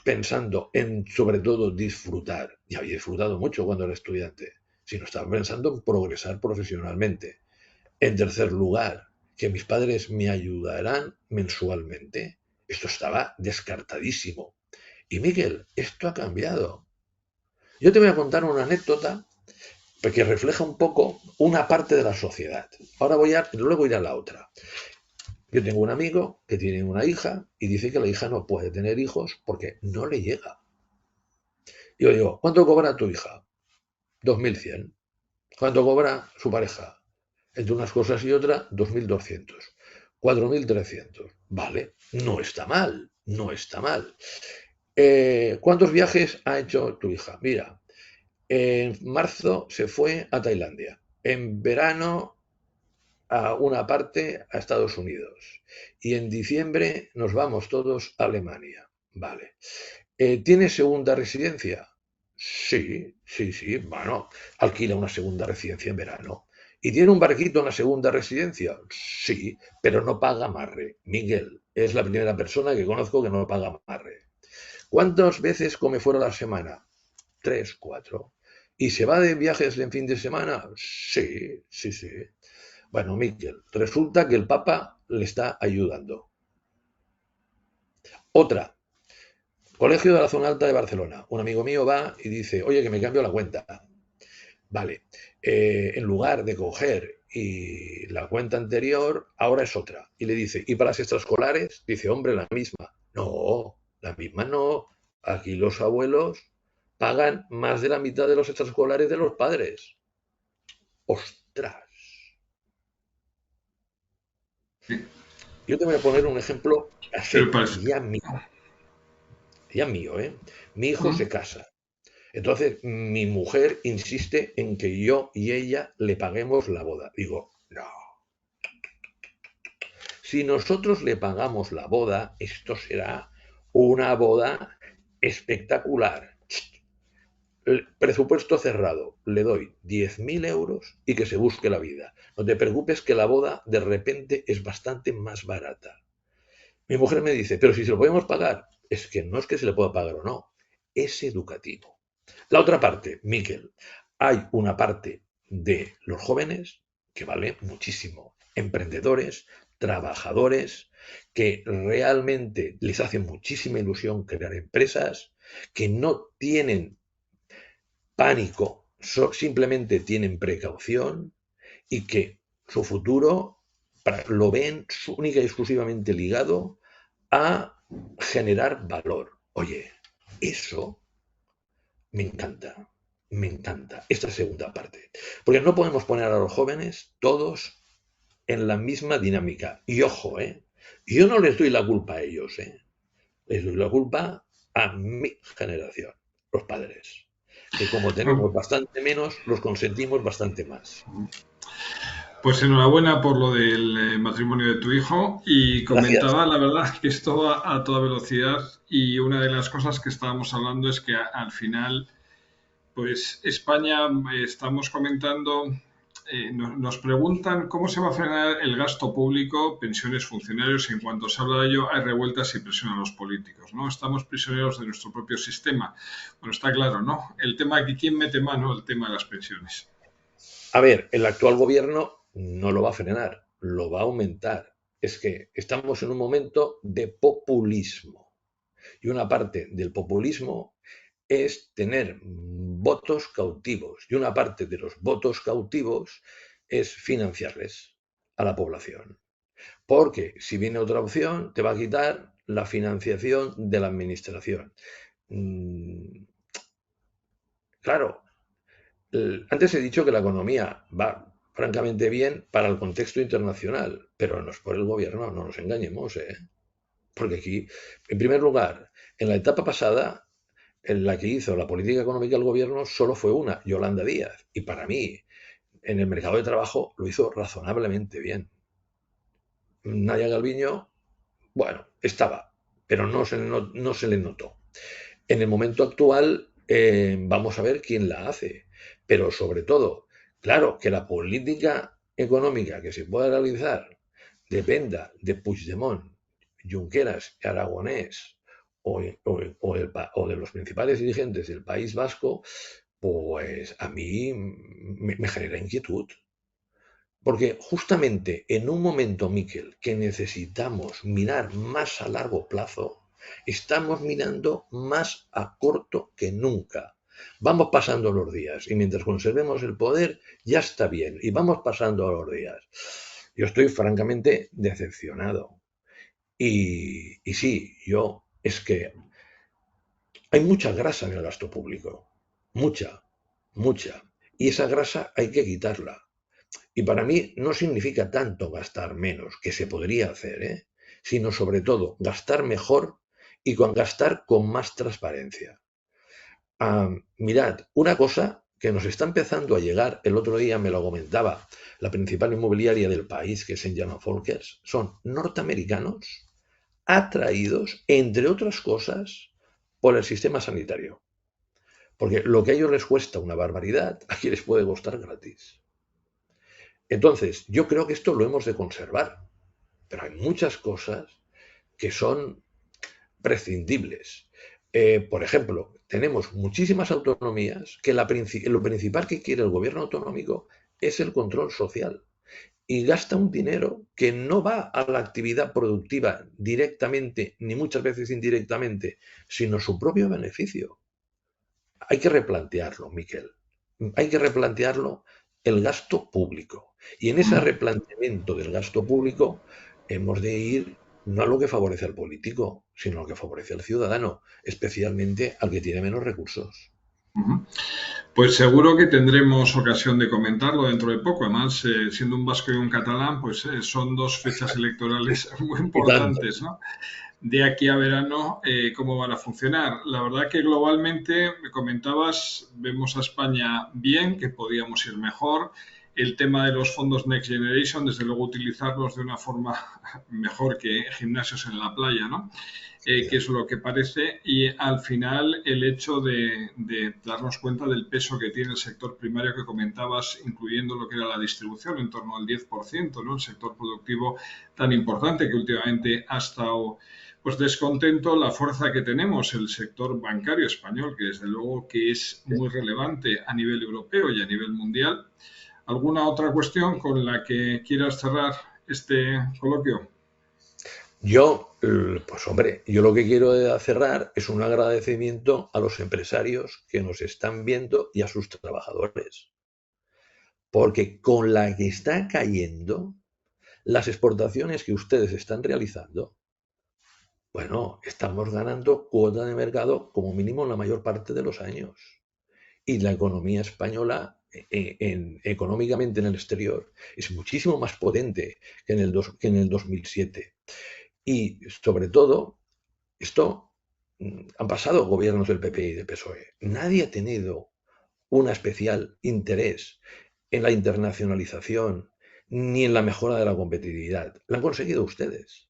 pensando en, sobre todo, disfrutar, y había disfrutado mucho cuando era estudiante, sino estaba pensando en progresar profesionalmente. En tercer lugar, que mis padres me ayudarán mensualmente. Esto estaba descartadísimo. Y Miguel, esto ha cambiado. Yo te voy a contar una anécdota que refleja un poco una parte de la sociedad. Ahora luego iré a la otra. Yo tengo un amigo que tiene una hija y dice que la hija no puede tener hijos porque no le llega. Y yo digo, ¿cuánto cobra tu hija? 2.100. ¿Cuánto cobra su pareja? Entre unas cosas y otras, 2.200. 4.300. Vale, no está mal, no está mal. ¿Cuántos viajes ha hecho tu hija? Mira, en marzo se fue a Tailandia. En verano a una parte a Estados Unidos. Y en diciembre nos vamos todos a Alemania. Vale. ¿Tiene segunda residencia? Sí, sí, sí. Bueno, alquila una segunda residencia en verano. ¿Y tiene un barquito en la segunda residencia? Sí, pero no paga amarre. Miguel es la primera persona que conozco que no paga amarre. ¿Cuántas veces come fuera a la semana? 3, 4. ¿Y se va de viajes en fin de semana? Sí, sí, sí. Bueno, Miguel, resulta que el Papa le está ayudando. Otra, Colegio de la Zona Alta de Barcelona. Un amigo mío va y dice, oye, que me cambio la cuenta. Vale, en lugar de coger y la cuenta anterior, ahora es otra. Y le dice, ¿y para las extraescolares? Dice, hombre, la misma. No, la misma no. Aquí los abuelos pagan más de la mitad de los extraescolares de los padres. ¡Ostras! Sí. Yo te voy a poner un ejemplo Pero casero, parece- ya mío, ¿eh? Mi hijo se casa. Entonces, mi mujer insiste en que yo y ella le paguemos la boda. Digo, no. Si nosotros le pagamos la boda, esto será una boda espectacular. El presupuesto cerrado, le doy 10.000 euros y que se busque la vida. No te preocupes que la boda de repente es bastante más barata. Mi mujer me dice, pero si se lo podemos pagar, es que no es que se le pueda pagar o no, es educativo. La otra parte, Miquel, hay una parte de los jóvenes que vale muchísimo, emprendedores, trabajadores, que realmente les hace muchísima ilusión crear empresas, que no tienen pánico, simplemente tienen precaución y que su futuro lo ven única y exclusivamente ligado a generar valor. Oye, eso me encanta esta segunda parte, porque no podemos poner a los jóvenes todos en la misma dinámica. Y ojo, yo no les doy la culpa a ellos, les doy la culpa a mi generación, los padres, que como tenemos bastante menos, los consentimos bastante más. Pues enhorabuena por lo del matrimonio de tu hijo y Gracias. comentaba la verdad que esto va a toda velocidad y una de las cosas que estábamos hablando es que al final pues España estamos comentando, nos preguntan cómo se va a frenar el gasto público, pensiones, funcionarios, y en cuanto se habla de ello hay revueltas y presión a los políticos, ¿no? Estamos prisioneros de nuestro propio sistema. Bueno, está claro, ¿no? El tema aquí, ¿quién mete mano? El tema de las pensiones. A ver, el actual gobierno no lo va a frenar, lo va a aumentar. Es que estamos en un momento de populismo. Y una parte del populismo es tener votos cautivos. Y una parte de los votos cautivos es financiarles a la población. Porque si viene otra opción, te va a quitar la financiación de la administración. Mm, claro, antes he dicho que la economía va francamente bien para el contexto internacional, pero no es por el gobierno, no nos engañemos, ¿eh? Porque aquí, en primer lugar, en la etapa pasada, en la que hizo la política económica del gobierno solo fue una, Yolanda Díaz. Y para mí, en el mercado de trabajo lo hizo razonablemente bien. Nadia Calviño, bueno, estaba, pero no se le notó. En el momento actual, vamos a ver quién la hace. Pero sobre todo, claro, que la política económica que se pueda realizar dependa de Puigdemont, Junqueras, Aragonés o de los principales dirigentes del País Vasco, pues a mí me genera inquietud. Porque justamente en un momento, Miquel, que necesitamos mirar más a largo plazo, estamos mirando más a corto que nunca. Vamos pasando los días y mientras conservemos el poder ya está bien y vamos pasando los días. Yo estoy francamente decepcionado. Y sí, yo es que hay mucha grasa en el gasto público. Mucha, mucha. Y esa grasa hay que quitarla. Y para mí no significa tanto gastar menos, que se podría hacer, ¿eh? Sino sobre todo gastar mejor y gastar con más transparencia. Mirad, una cosa que nos está empezando a llegar, el otro día me lo comentaba la principal inmobiliaria del país, que es Engine Folkers, son norteamericanos atraídos, entre otras cosas, por el sistema sanitario. Porque lo que a ellos les cuesta una barbaridad, aquí les puede costar gratis. Entonces, yo creo que esto lo hemos de conservar, pero hay muchas cosas que son prescindibles. Por ejemplo, tenemos muchísimas autonomías que lo principal que quiere el gobierno autonómico es el control social y gasta un dinero que no va a la actividad productiva directamente, ni muchas veces indirectamente, sino su propio beneficio. Hay que replantearlo, Miquel. Hay que replantearlo el gasto público. Y en ese replanteamiento del gasto público hemos de ir no a lo que favorece al político, sino a lo que favorece al ciudadano, especialmente al que tiene menos recursos. Ujú. Pues seguro que tendremos ocasión de comentarlo dentro de poco. Además, siendo un vasco y un catalán, pues son dos fechas electorales muy Y tanto. importantes, ¿no? De aquí a verano, cómo van a funcionar. La verdad que globalmente, me comentabas, vemos a España bien, que podíamos ir mejor. El tema de los fondos Next Generation, desde luego utilizarlos de una forma mejor que gimnasios en la playa, ¿no? Que es lo que parece, y al final el hecho de darnos cuenta del peso que tiene el sector primario que comentabas, incluyendo lo que era la distribución, en torno al 10%, ¿no? El sector productivo tan importante que últimamente ha estado pues descontento, la fuerza que tenemos, el sector bancario español, que desde luego que es muy relevante a nivel europeo y a nivel mundial. ¿Alguna otra cuestión con la que quieras cerrar este coloquio? Yo, pues hombre, yo lo que quiero cerrar es un agradecimiento a los empresarios que nos están viendo y a sus trabajadores. Porque con la que está cayendo, las exportaciones que ustedes están realizando, bueno, estamos ganando cuota de mercado como mínimo en la mayor parte de los años. Y la economía española, económicamente en el exterior, es muchísimo más potente que en el 2007. Y sobre todo, esto han pasado gobiernos del PP y del PSOE. Nadie ha tenido un especial interés en la internacionalización ni en la mejora de la competitividad. La han conseguido ustedes.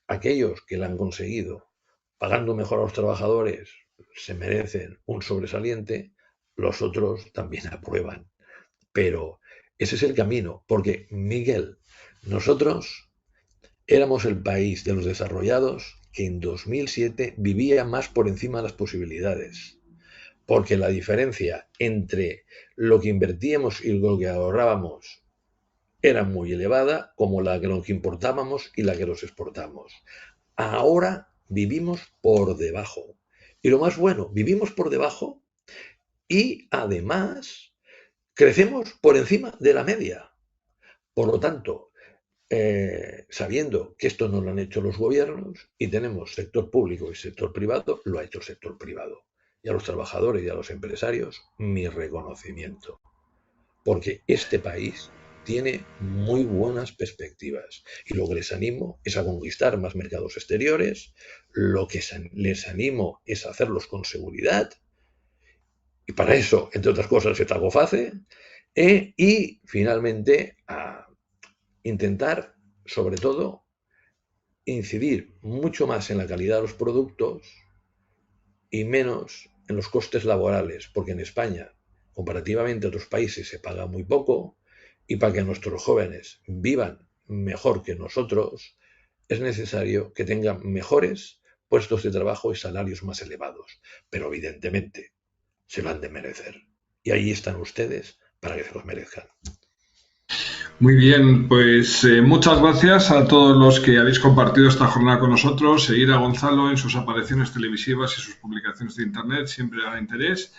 Aquellos que la han conseguido pagando mejor a los trabajadores se merecen un sobresaliente, los otros también aprueban. Pero ese es el camino, porque Miguel, nosotros éramos el país de los desarrollados que en 2007 vivía más por encima de las posibilidades, porque la diferencia entre lo que invertíamos y lo que ahorrábamos era muy elevada, como la que nos importábamos y la que nos exportamos. Ahora vivimos por debajo. Y lo más bueno, vivimos por debajo y además crecemos por encima de la media. Por lo tanto, sabiendo que esto no lo han hecho los gobiernos y tenemos sector público y sector privado, lo ha hecho el sector privado. Y a los trabajadores y a los empresarios, mi reconocimiento. Porque este país tiene muy buenas perspectivas. Y lo que les animo es a conquistar más mercados exteriores, lo que les animo es a hacerlos con seguridad, y para eso, entre otras cosas, está GOFACE, y finalmente a intentar, sobre todo, incidir mucho más en la calidad de los productos y menos en los costes laborales, porque en España, comparativamente a otros países, se paga muy poco, y para que nuestros jóvenes vivan mejor que nosotros, es necesario que tengan mejores puestos de trabajo y salarios más elevados. Pero evidentemente se lo han de merecer. Y ahí están ustedes para que se los merezcan. Muy bien, pues muchas gracias a todos los que habéis compartido esta jornada con nosotros. Seguir a Gonzalo en sus apariciones televisivas y sus publicaciones de Internet siempre hará interés.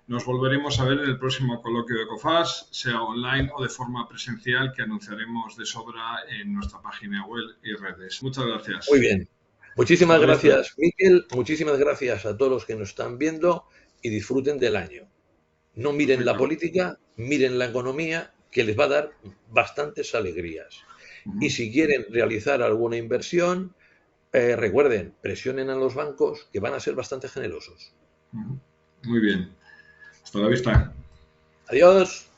Nos volveremos a ver en el próximo coloquio de COFAS, sea online o de forma presencial, que anunciaremos de sobra en nuestra página web y redes. Muchas Muy gracias. bien. Hasta Muchísimas la vista. gracias, Miquel. Muchísimas gracias a todos los que nos están viendo y disfruten del año. No miren la Perfecto. política, miren la economía, que les va a dar bastantes alegrías. Y si quieren realizar alguna inversión, recuerden, presionen a los bancos, que van a ser bastante generosos. Muy bien. Hasta la vista. Adiós.